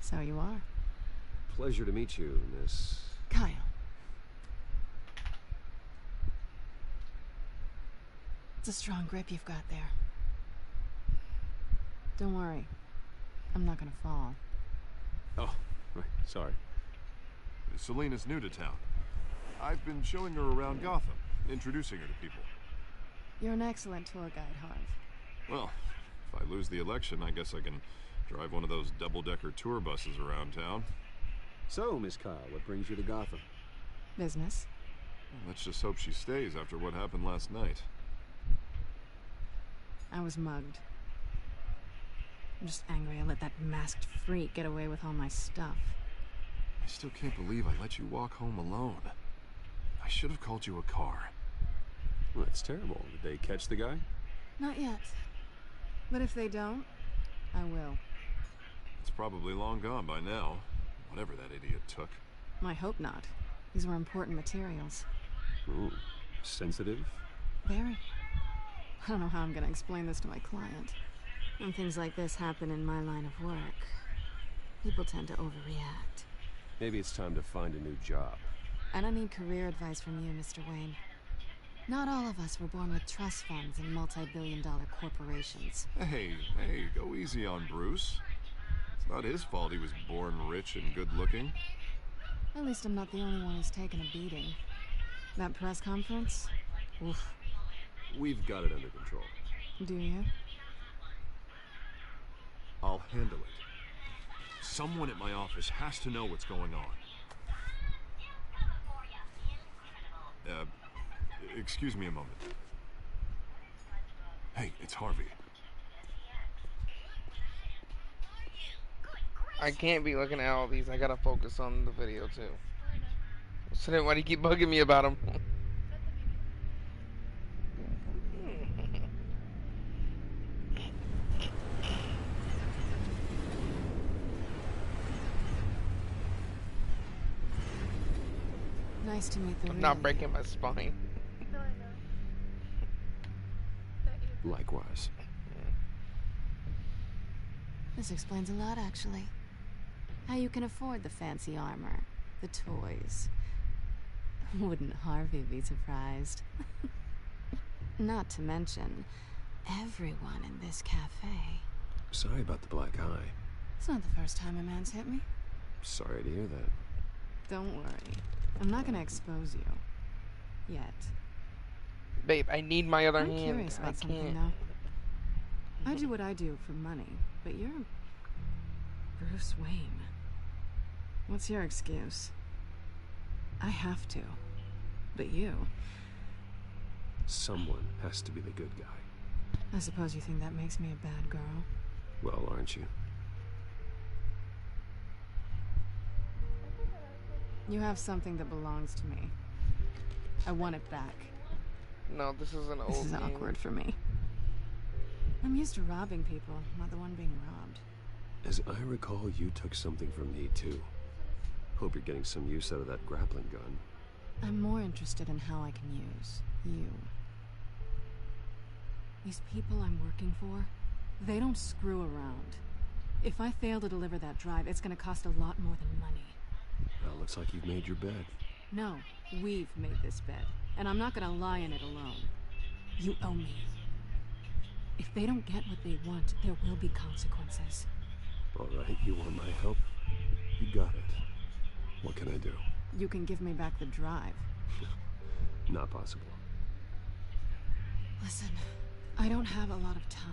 So you are. Pleasure to meet you, Miss... Kyle. It's a strong grip you've got there. Don't worry. I'm not gonna fall. Oh, right. Sorry. Selena's new to town. I've been showing her around Gotham, introducing her to people. You're an excellent tour guide, Harv. Well, if I lose the election, I guess I can drive one of those double-decker tour buses around town. So, Miss Kyle, what brings you to Gotham? Business. Well, let's just hope she stays after what happened last night. I was mugged. I'm just angry I let that masked freak get away with all my stuff. I still can't believe I let you walk home alone. I should have called you a car. Well, that's terrible. Did they catch the guy? Not yet. But if they don't, I will. It's probably long gone by now. Whatever that idiot took. I hope not. These were important materials. Ooh, sensitive? Very. I don't know how I'm gonna explain this to my client. When things like this happen in my line of work, people tend to overreact. Maybe it's time to find a new job. I don't need career advice from you, Mr. Wayne. Not all of us were born with trust funds and multi-billion-dollar corporations. Hey, go easy on Bruce. It's not his fault he was born rich and good-looking. At least I'm not the only one who's taken a beating. That press conference? Oof. We've got it under control. Do you? I'll handle it. Someone at my office has to know what's going on. Excuse me a moment. Hey, it's Harvey. I can't be looking at all these. I gotta focus on the video too. So then why do you keep bugging me about them? Nice to meet the I'm not breaking my spine. Likewise. This explains a lot, actually. How you can afford the fancy armor, the toys. Wouldn't Harvey be surprised? Not to mention, everyone in this cafe. Sorry about the black eye. It's not the first time a man's hit me. Sorry to hear that. Don't worry. I'm not gonna expose you. Yet. Babe, I need my other hand. I'm curious about something, though. I do what I do for money, but you're Bruce Wayne. What's your excuse? I have to. But you... Someone has to be the good guy. I suppose you think that makes me a bad girl? Well, aren't you? You have something that belongs to me. I want it back. No, this is an old This is awkward for me. I'm used to robbing people, not the one being robbed. As I recall, you took something from me, too. Hope you're getting some use out of that grappling gun. I'm more interested in how I can use you. These people I'm working for, they don't screw around. If I fail to deliver that drive, it's gonna cost a lot more than money. Well, looks like you've made your bed. No, we've made this bed, and I'm not gonna lie in it alone. You owe me. If they don't get what they want, there will be consequences. All right, you want my help? You got it. What can I do? You can give me back the drive. Not possible. Listen, I don't have a lot of time.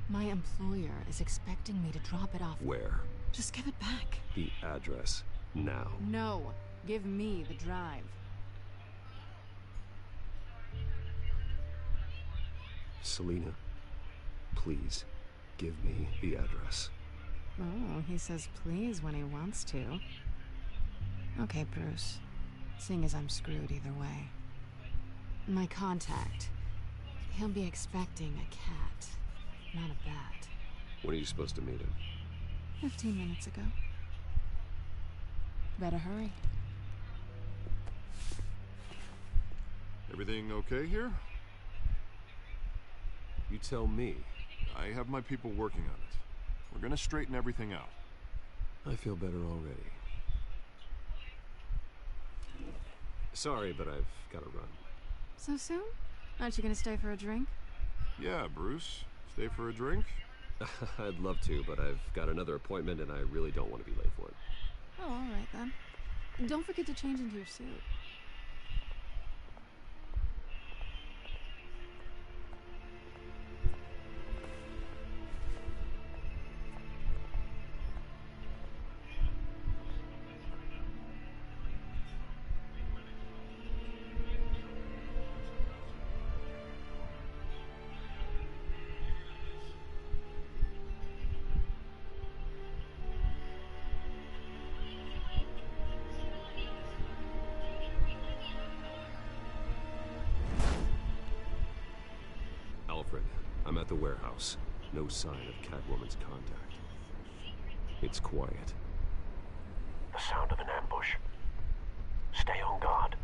My employer is expecting me to drop it off. Where? Just give it back. The address. Now. No, give me the drive. Selina, please, give me the address. Oh, he says please when he wants to. Okay, Bruce. Seeing as I'm screwed either way. My contact. He'll be expecting a cat, not a bat. When are you supposed to meet him? 15 minutes ago. Better hurry. Everything okay here? You tell me. I have my people working on it. We're gonna straighten everything out. I feel better already. Sorry, but I've got to run. So soon? Aren't you gonna stay for a drink? Yeah, Bruce. Stay for a drink? I'd love to, but I've got another appointment and I really don't want to be late for it. Oh, all right then. Don't forget to change into your suit. Alfred, I'm at the warehouse. No sign of Catwoman's contact. It's quiet. The sound of an ambush. Stay on guard.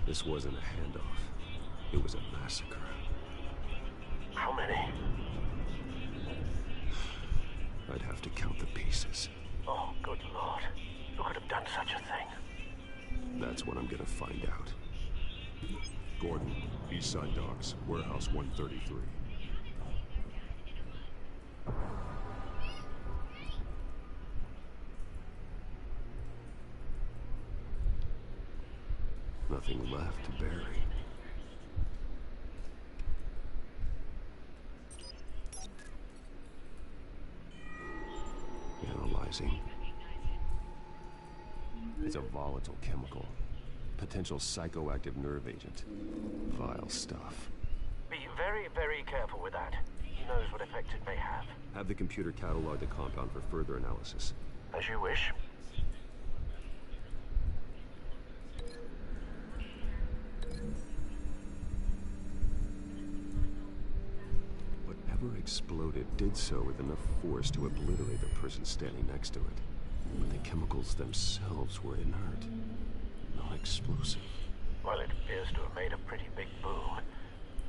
This wasn't a handoff. It was a massacre. How many? I'd have to count the pieces. Oh, good Lord. Who could have done such a thing? That's what I'm gonna find out. Gordon, Eastside Docks, Warehouse 133. Nothing left to bury. Analyzing. It's a volatile chemical. Potential psychoactive nerve agent. Vile stuff. Be very, very careful with that. Who knows what effect it may have. Have the computer catalog the compound for further analysis. As you wish. Whatever exploded did so with enough force to obliterate the person standing next to it. But the chemicals themselves were inert, not explosive. Well, it appears to have made a pretty big boom.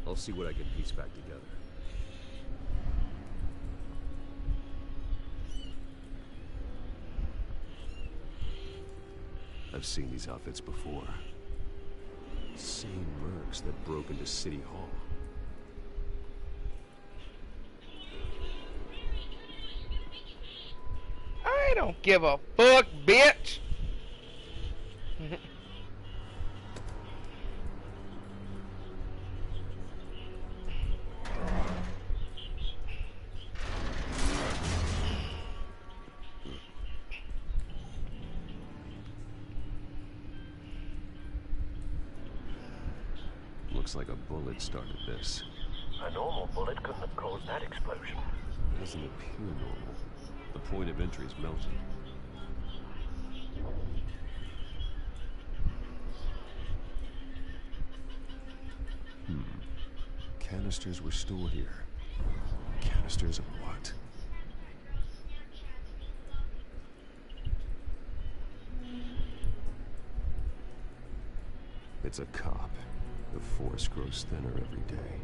I'll see what I can piece back together. I've seen these outfits before. Same mercs that broke into City Hall. I don't give a fuck, bitch! Looks like a bullet started this. A normal bullet couldn't have caused that explosion. It doesn't appear normal. The point of entry is melted. Canisters were stored here. Canisters of what? It's a cop. The force grows thinner every day.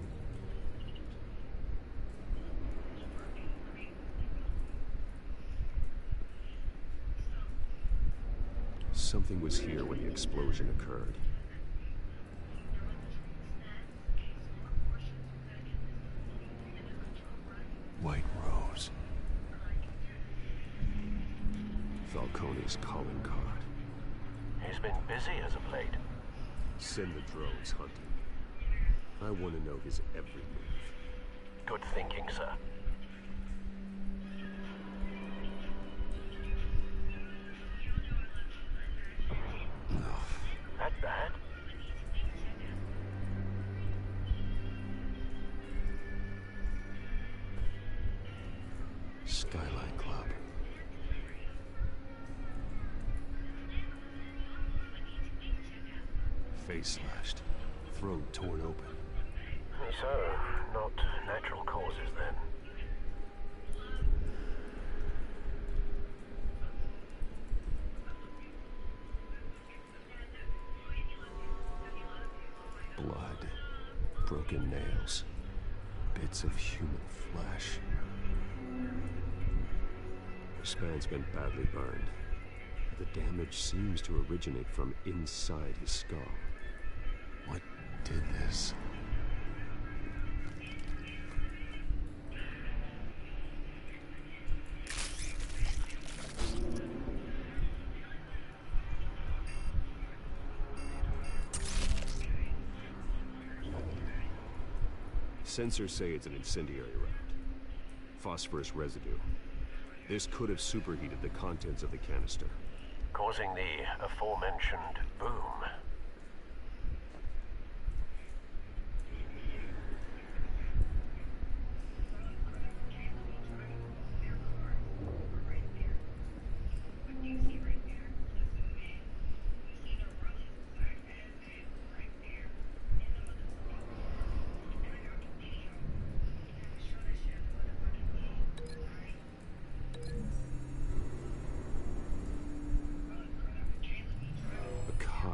Something was here when the explosion occurred. White Rose. Falcone's calling card. He's been busy as of late. Send the drones hunting. I want to know his every move. Good thinking, sir. That bad? Skyline Club. Face slashed. Throat torn open. So, not natural causes then. Blood. Broken nails. Bits of human flesh. Span's been badly burned. The damage seems to originate from inside his skull. What did this? Sensors say it's an incendiary round. Phosphorus residue. This could have superheated the contents of the canister, causing the aforementioned boom.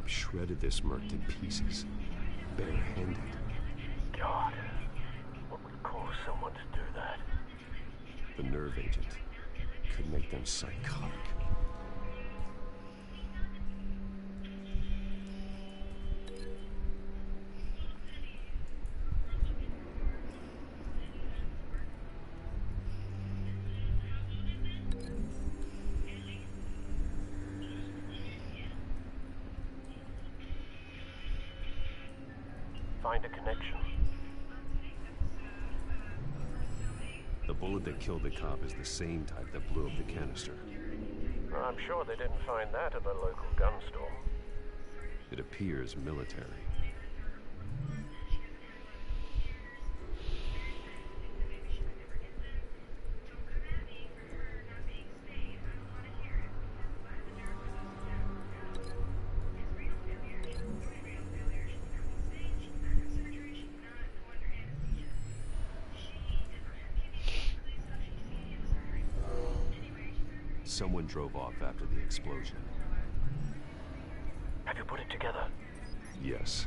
Shredded this merc to pieces, barehanded. God, what would cause someone to do that? The nerve agent could make them psychotic. Find a connection. The bullet that killed the cop is the same type that blew up the canister. I'm sure they didn't find that at the local gun store. It appears military. Someone drove off after the explosion. Have you put it together? Yes.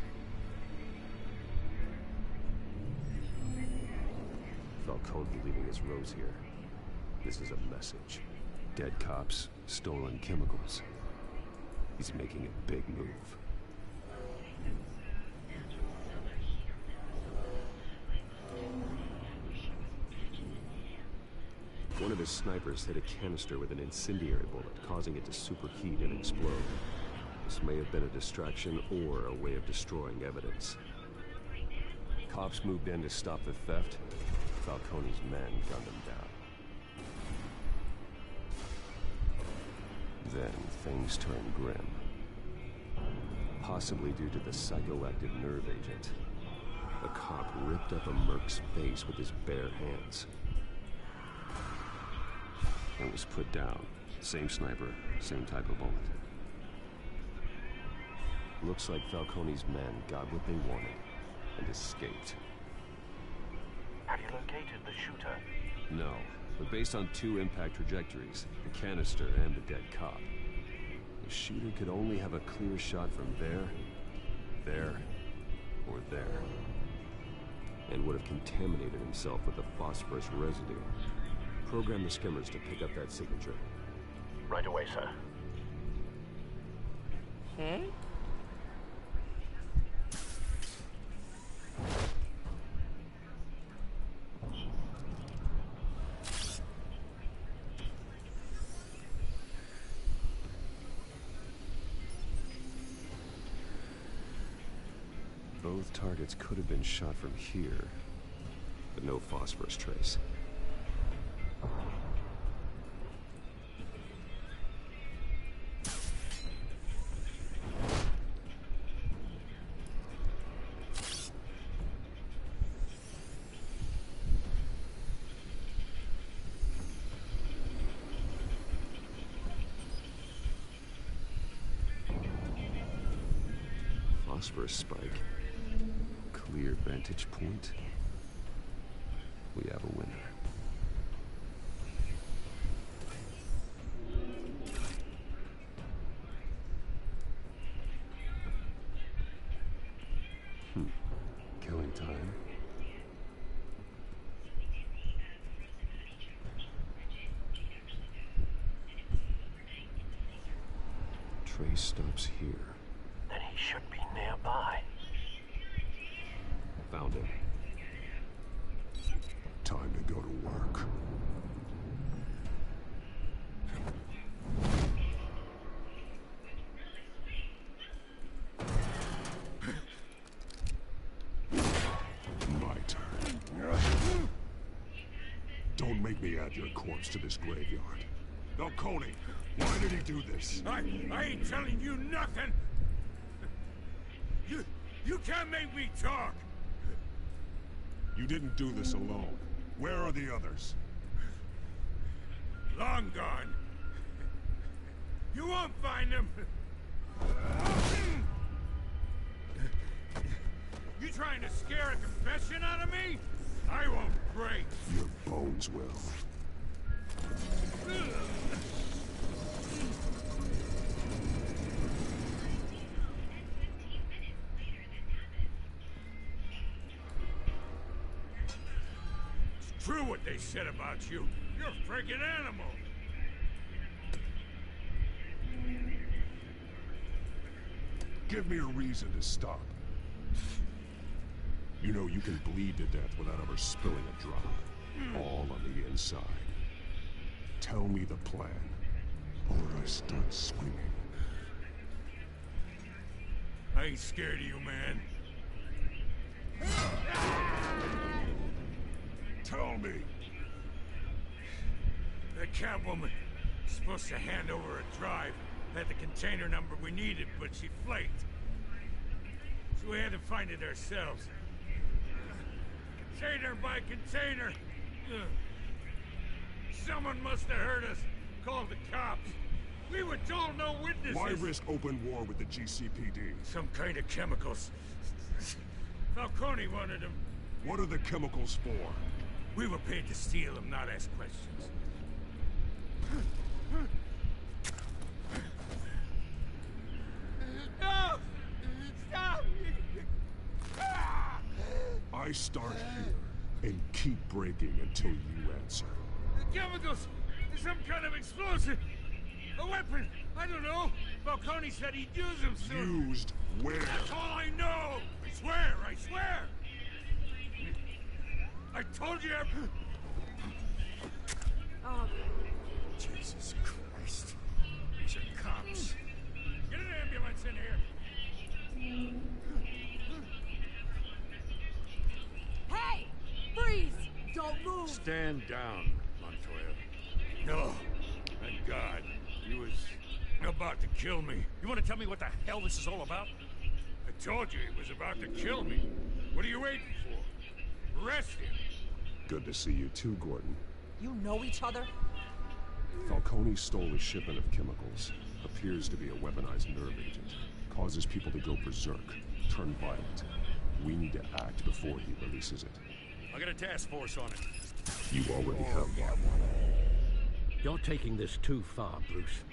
Falcone leaving his rose here. This is a message. Dead cops, stolen chemicals. He's making a big move. One of his snipers hit a canister with an incendiary bullet, causing it to superheat and explode. This may have been a distraction or a way of destroying evidence. Cops moved in to stop the theft. Falcone's men gunned him down. Then things turned grim. Possibly due to the psychoactive nerve agent. A cop ripped up a merc's face with his bare hands. And was put down. Same sniper, same type of bullet. Looks like Falcone's men got what they wanted and escaped. Have you located the shooter? No, but based on two impact trajectories, the canister and the dead cop, the shooter could only have a clear shot from there there or there, and would have contaminated himself with the phosphorus residue. Program the skimmers to pick up that signature. Right away, sir. Both targets could have been shot from here, but no phosphorus trace. Phosphorus spike. Clear vantage point. We have a winner. Killing time. Trace stops here. Then he should be nearby. Found him. Time to go to work. My turn. Don't make me add your corpse to this graveyard. Falcone, why did he do this? I ain't telling you nothing! You can't make me talk! You didn't do this alone. Where are the others? Long gone. You won't find them! You trying to scare a confession out of me? I won't break! Your bones will. It's true what they said about you. You're a freaking animal. Give me a reason to stop. You know you can bleed to death without ever spilling a drop. All on the inside. Tell me the plan, or I start swinging. I ain't scared of you, man. Tell me. That Catwoman was supposed to hand over a drive. Had the container number we needed, but she flaked. So we had to find it ourselves. Container by container. Someone must have heard us. Called the cops. We were told no witnesses. Why risk open war with the GCPD? Some kind of chemicals. Falcone wanted them. What are the chemicals for? We were paid to steal them, not ask questions. No! Stop! I start here and keep breaking until you answer. The chemicals! There's some kind of explosive! A weapon! I don't know! Falcone said he'd use them soon! Used where? That's all I know! I swear! I swear! I told you every... Oh. Jesus Christ. These are cops. Get an ambulance in here! Hey! Freeze! Don't move! Stand down, Montoya. No. Thank God. He was about to kill me. You want to tell me what the hell this is all about? I told you he was about to kill me. What are you waiting for? Arrest him. Good to see you too, Gordon. You know each other? Falcone stole a shipment of chemicals. Appears to be a weaponized nerve agent. Causes people to go berserk, turn violent. We need to act before he releases it. I got a task force on it. You already have one. You're taking this too far, Bruce.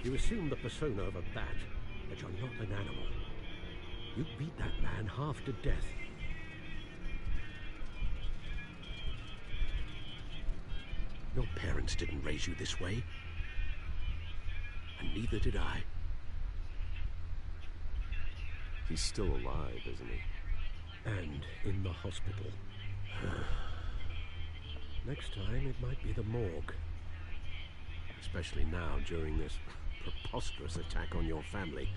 You assume the persona of a bat, but you're not an animal. You beat that man half to death. Your parents didn't raise you this way. And neither did I. He's still alive, isn't he? And in the hospital. Next time, it might be the morgue. Especially now, during this preposterous attack on your family.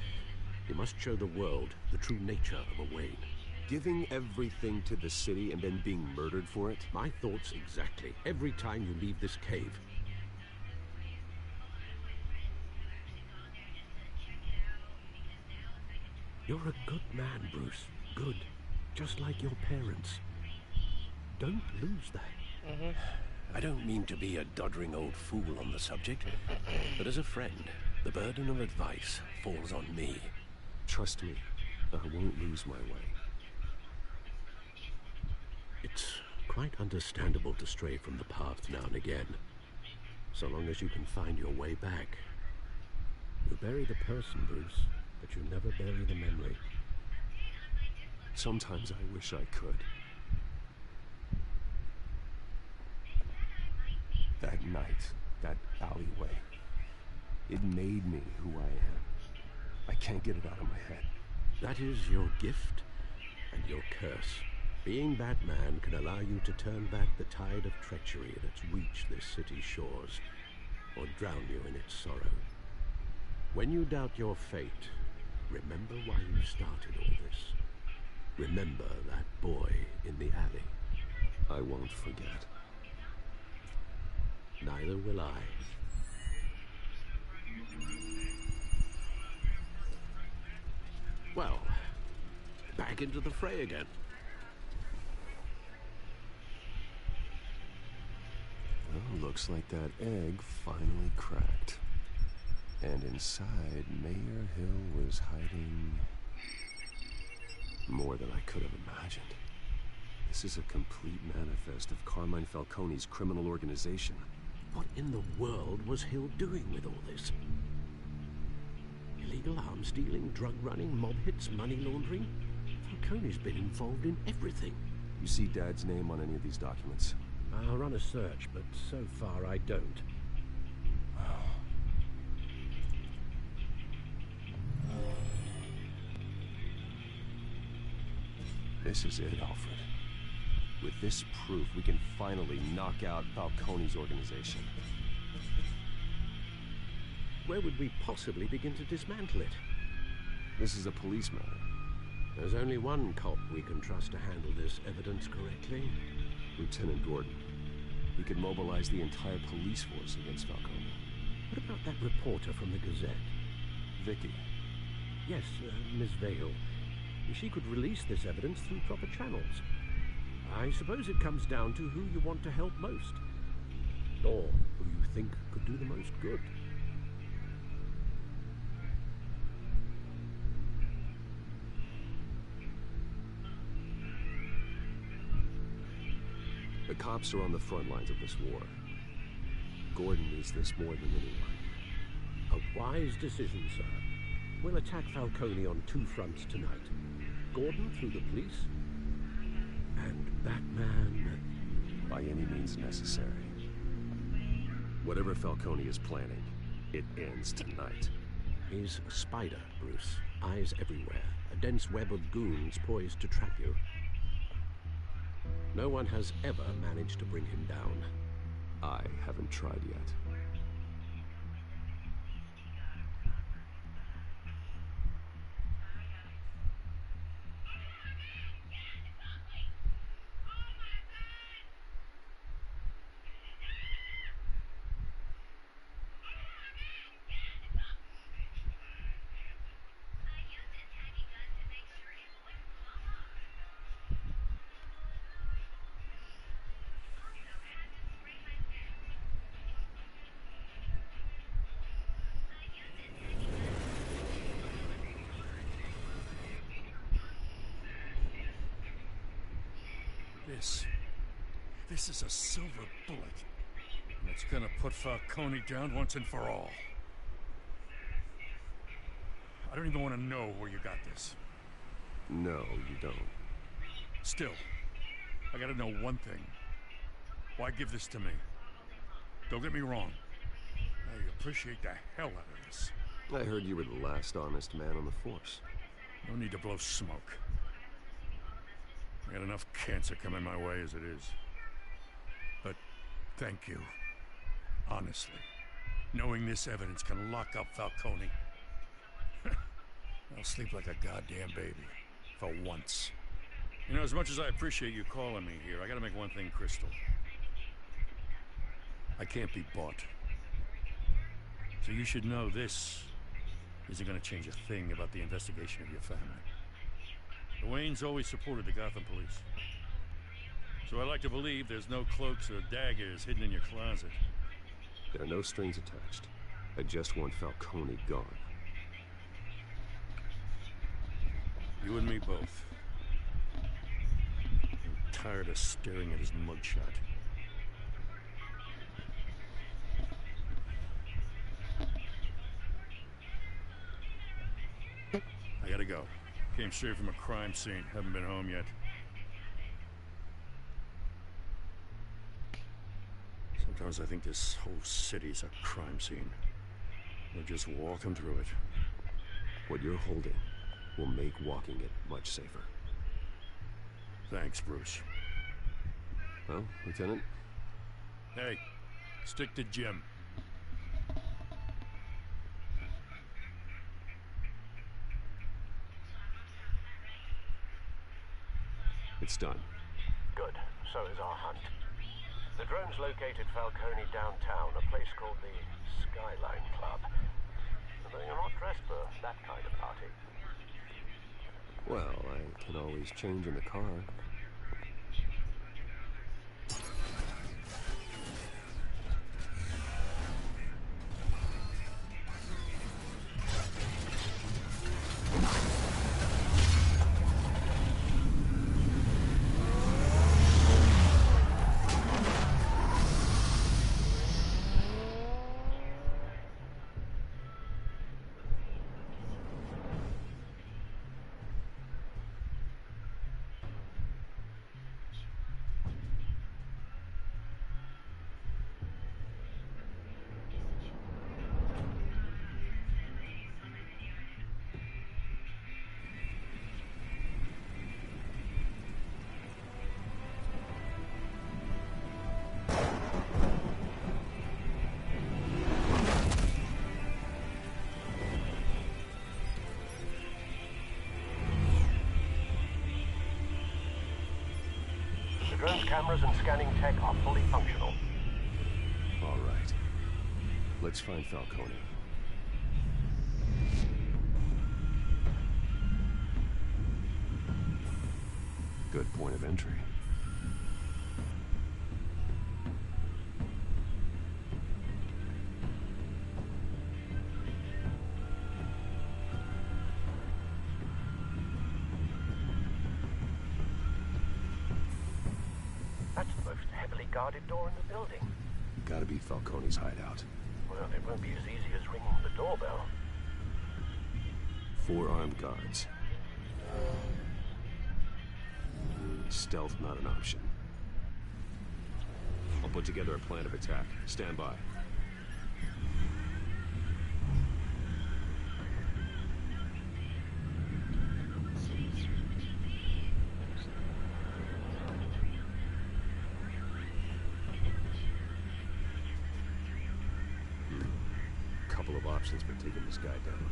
You must show the world the true nature of a Wayne. Giving everything to the city and then being murdered for it? My thoughts exactly. Every time you leave this cave. You're a good man, Bruce. Good. Just like your parents. Don't lose that. I don't mean to be a doddering old fool on the subject, but as a friend, the burden of advice falls on me. Trust me, I won't lose my way. It's quite understandable to stray from the path now and again, so long as you can find your way back. You bury the person, Bruce, but you never bury the memory. Sometimes I wish I could. That night, that alleyway, it made me who I am. I can't get it out of my head. That is your gift and your curse. Being Batman can allow you to turn back the tide of treachery that's reached this city's shores, or drown you in its sorrow. When you doubt your fate, remember why you started all this. Remember that boy in the alley. I won't forget. Neither will I. Well, back into the fray again. Well, looks like that egg finally cracked. And inside, Mayor Hill was hiding more than I could have imagined. This is a complete manifest of Carmine Falcone's criminal organization. What in the world was Hill doing with all this? Illegal arms dealing, drug running, mob hits, money laundering? Falcone's been involved in everything. You see Dad's name on any of these documents? I'll run a search, but so far I don't. This is it, Alfred. With this proof, we can finally knock out Falcone's organization. Where would we possibly begin to dismantle it? This is a police matter. There's only one cop we can trust to handle this evidence correctly. Lieutenant Gordon. He could mobilize the entire police force against Falcone. What about that reporter from the Gazette? Vicky. Yes, Miss Vale. She could release this evidence through proper channels. I suppose it comes down to who you want to help most. Or who you think could do the most good. The cops are on the front lines of this war. Gordon needs this more than anyone. A wise decision, sir. We'll attack Falcone on two fronts tonight. Gordon through the police, and Batman... by any means necessary. Whatever Falcone is planning, it ends tonight. He's a spider, Bruce. Eyes everywhere. A dense web of goons poised to trap you. No one has ever managed to bring him down. I haven't tried yet. This is a silver bullet. And it's gonna put Falcone down once and for all. I don't even want to know where you got this. No, you don't. Still, I gotta know one thing. Why give this to me? Don't get me wrong. I appreciate the hell out of this. I heard you were the last honest man on the force. No need to blow smoke. I got enough cancer coming my way as it is. But thank you. Honestly. Knowing this evidence can lock up Falcone. I'll sleep like a goddamn baby. For once. You know, as much as I appreciate you calling me here, I gotta make one thing crystal. I can't be bought. So you should know this isn't gonna change a thing about the investigation of your family. The Waynes always supported the Gotham police. So I like to believe there's no cloaks or daggers hidden in your closet. There are no strings attached. I just want Falcone gone. You and me both. I'm tired of staring at his mugshot. I gotta go. Came straight from a crime scene. Haven't been home yet. Sometimes I think this whole city's a crime scene. We're just walking through it. What you're holding will make walking it much safer. Thanks, Bruce. Well, Lieutenant? Hey, stick to Jim. It's done. Good. So is our hunt. The drones located Falcone downtown, a place called the Skyline Club. Though you're not dressed for that kind of party. Well, I can always change in the car. The drone's cameras and scanning tech are fully functional. All right. Let's find Falcone. Good point of entry. That's the most heavily guarded door in the building. Gotta be Falcone's hideout. Well, it won't be as easy as ringing the doorbell. 4 armed guards. Stealth not an option. I'll put together a plan of attack. Stand by. Couple of options for taking this guy down.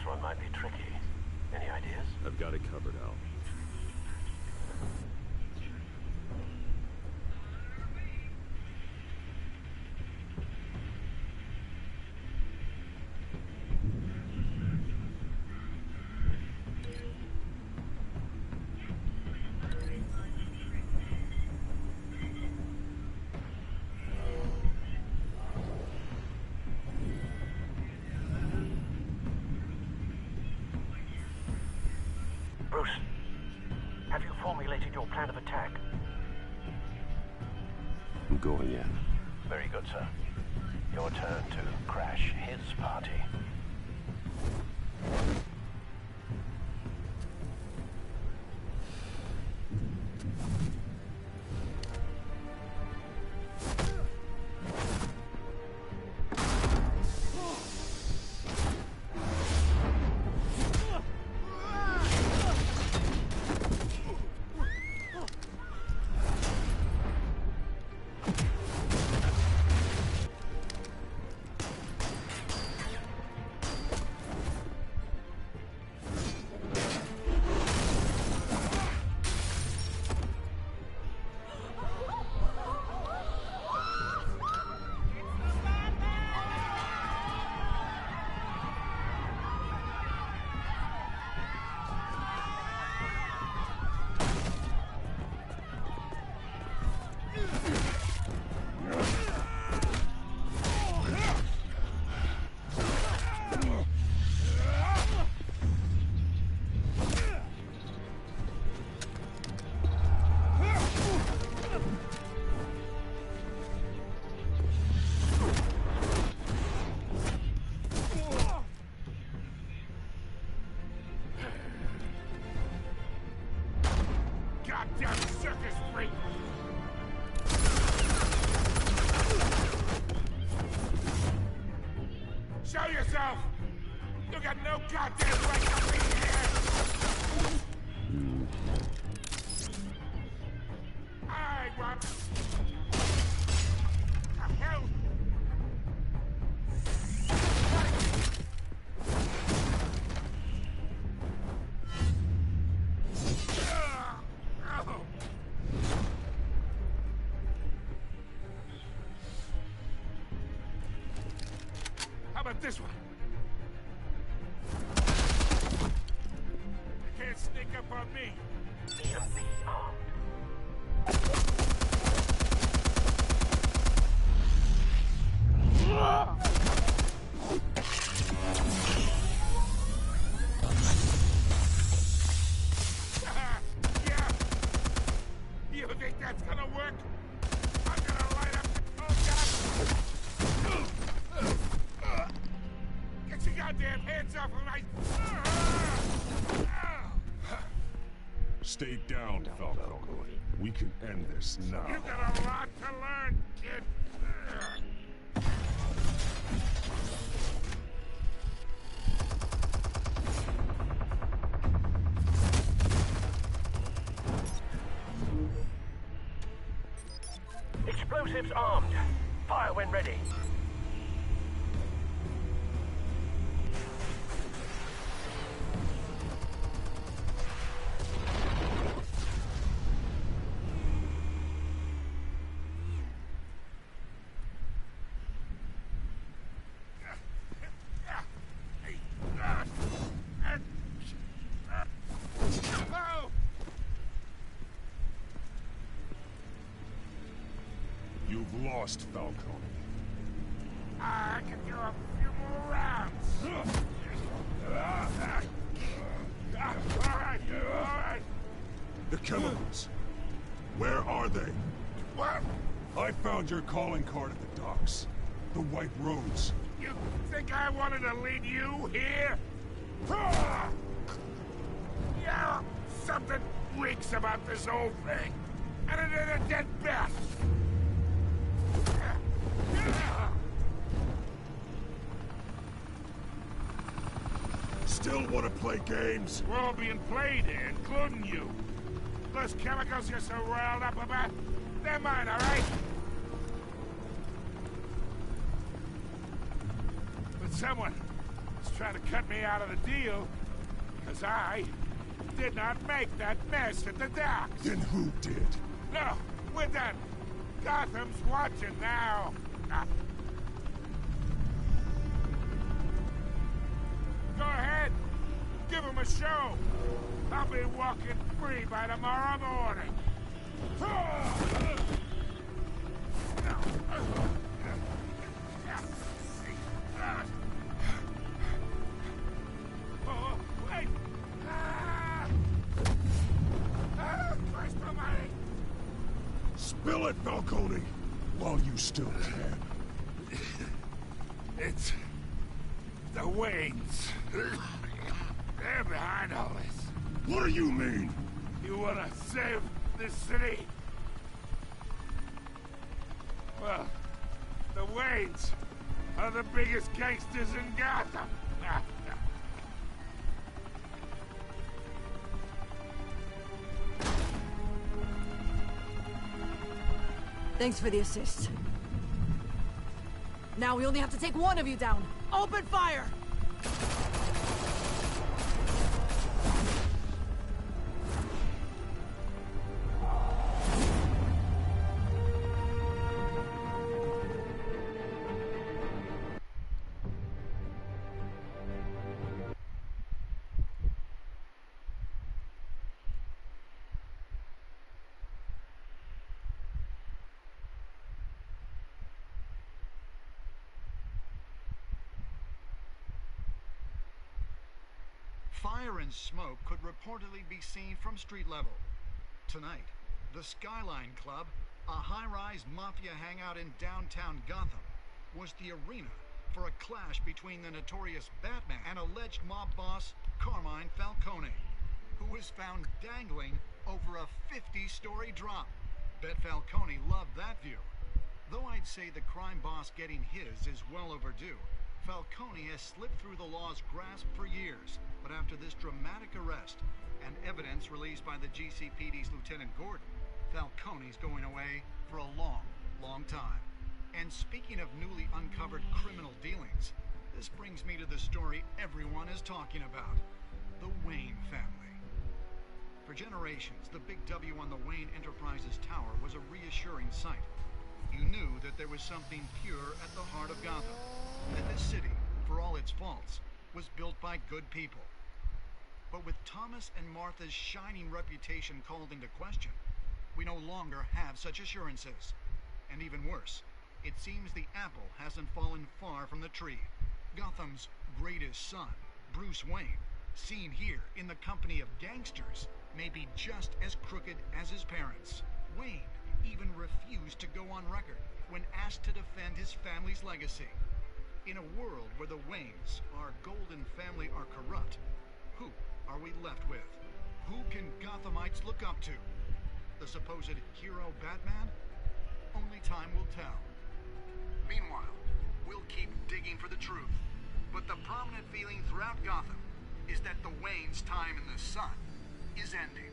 This one might be tricky. Any ideas? I've got it covered, Al. Bruce, have you formulated your plan of attack? I'm going in. Very good, sir. Your turn to crash his party. Goddamn circus freak! Show yourself! You got no goddamn right to be here! I want... The hell? How about this one? You can't sneak up on me. EMP armed. Yeah. You think that's gonna work? I'm gonna light up. Oh God! Get your goddamn hands off of my. Stay down, Falcone. We can end this now. You got a lot to learn, kid. Explosives armed. Fire when ready. You've lost, Falcone. I can do a few more rounds. All right. The chemicals. Where are they? What? I found your calling card at the docks. The white roads. You think I wanted to lead you here? Yeah, something reeks about this whole thing. And it ain't a dead bat. Still want to play games? We're all being played here, including you. Those chemicals you're so riled up about, they're mine, all right? But someone's trying to cut me out of the deal, because I did not make that mess at the docks. Then who did? No, we're done. Gotham's watching now. Go ahead. Give him a show. I'll be walking free by tomorrow morning. Oh, wait! Christ almighty! Spill it, Falcone, while you still can. It's the Waynes. They're behind all this. What do you mean? You wanna save this city? Well, the Waynes are the biggest gangsters in Gotham. Thanks for the assist. Now we only have to take one of you down. Open fire! Fire and smoke could reportedly be seen from street level. Tonight, the Skyline Club, a high-rise mafia hangout in downtown Gotham, was the arena for a clash between the notorious Batman and alleged mob boss Carmine Falcone, who was found dangling over a 50-story drop. Bet Falcone loved that view. Though I'd say the crime boss getting his is well overdue, Falcone has slipped through the law's grasp for years, but after this dramatic arrest and evidence released by the GCPD's Lieutenant Gordon, Falcone's going away for a long, long time. And speaking of newly uncovered criminal dealings, this brings me to the story everyone is talking about, the Wayne family. For generations, the big W on the Wayne Enterprises Tower was a reassuring sight. You knew that there was something pure at the heart of Gotham, that this city, for all its faults, was built by good people. But with Thomas and Martha's shining reputation called into question, we no longer have such assurances. And even worse, it seems the apple hasn't fallen far from the tree. Gotham's greatest son, Bruce Wayne, seen here in the company of gangsters, may be just as crooked as his parents. Wayne even refused to go on record when asked to defend his family's legacy. In a world where the Waynes, our golden family, are corrupt, who are we left with? Who can Gothamites look up to? The supposed hero Batman? Only time will tell. Meanwhile, we'll keep digging for the truth. But the prominent feeling throughout Gotham is that the Waynes' time in the sun is ending.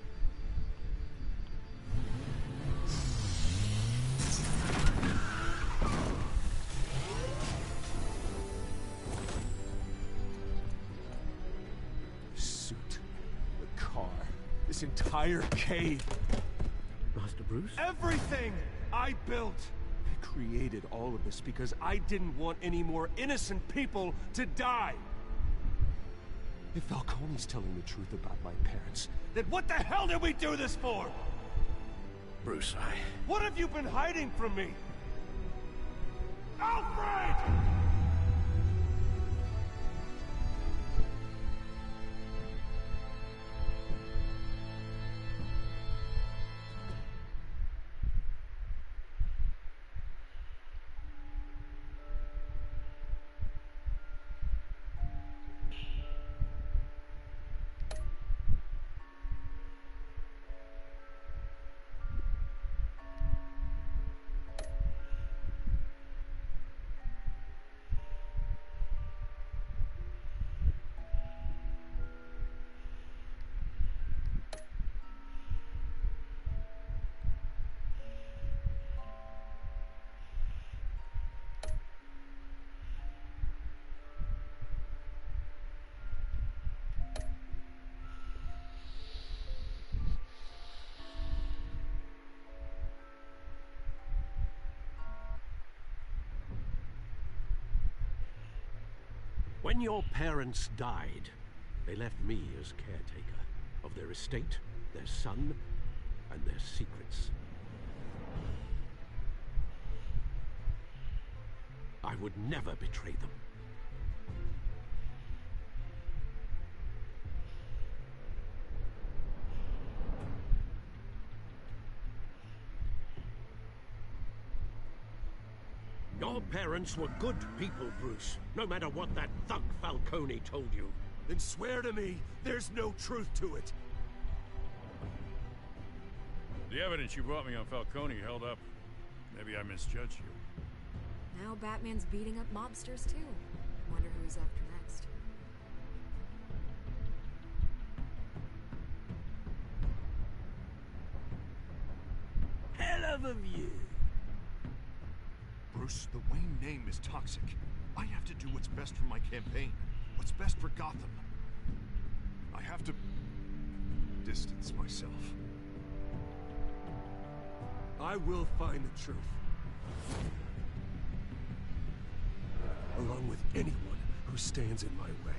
This entire cave. Master Bruce? Everything I built. I created all of this because I didn't want any more innocent people to die. If Falcone's telling the truth about my parents, then what the hell did we do this for? Bruce, What have you been hiding from me? Alfred! When your parents died, they left me as caretaker of their estate, their son, and their secrets. I would never betray them. Your parents were good people, Bruce, no matter what that thug Falcone told you. Then swear to me there's no truth to it. The evidence you brought me on Falcone held up. Maybe I misjudged you. Now Batman's beating up mobsters, too. Wonder who he's after next. Hell of a view. Bruce, the Wayne name is toxic. I have to do what's best for my campaign. What's best for Gotham. I have to distance myself. I will find the truth. Along with anyone who stands in my way.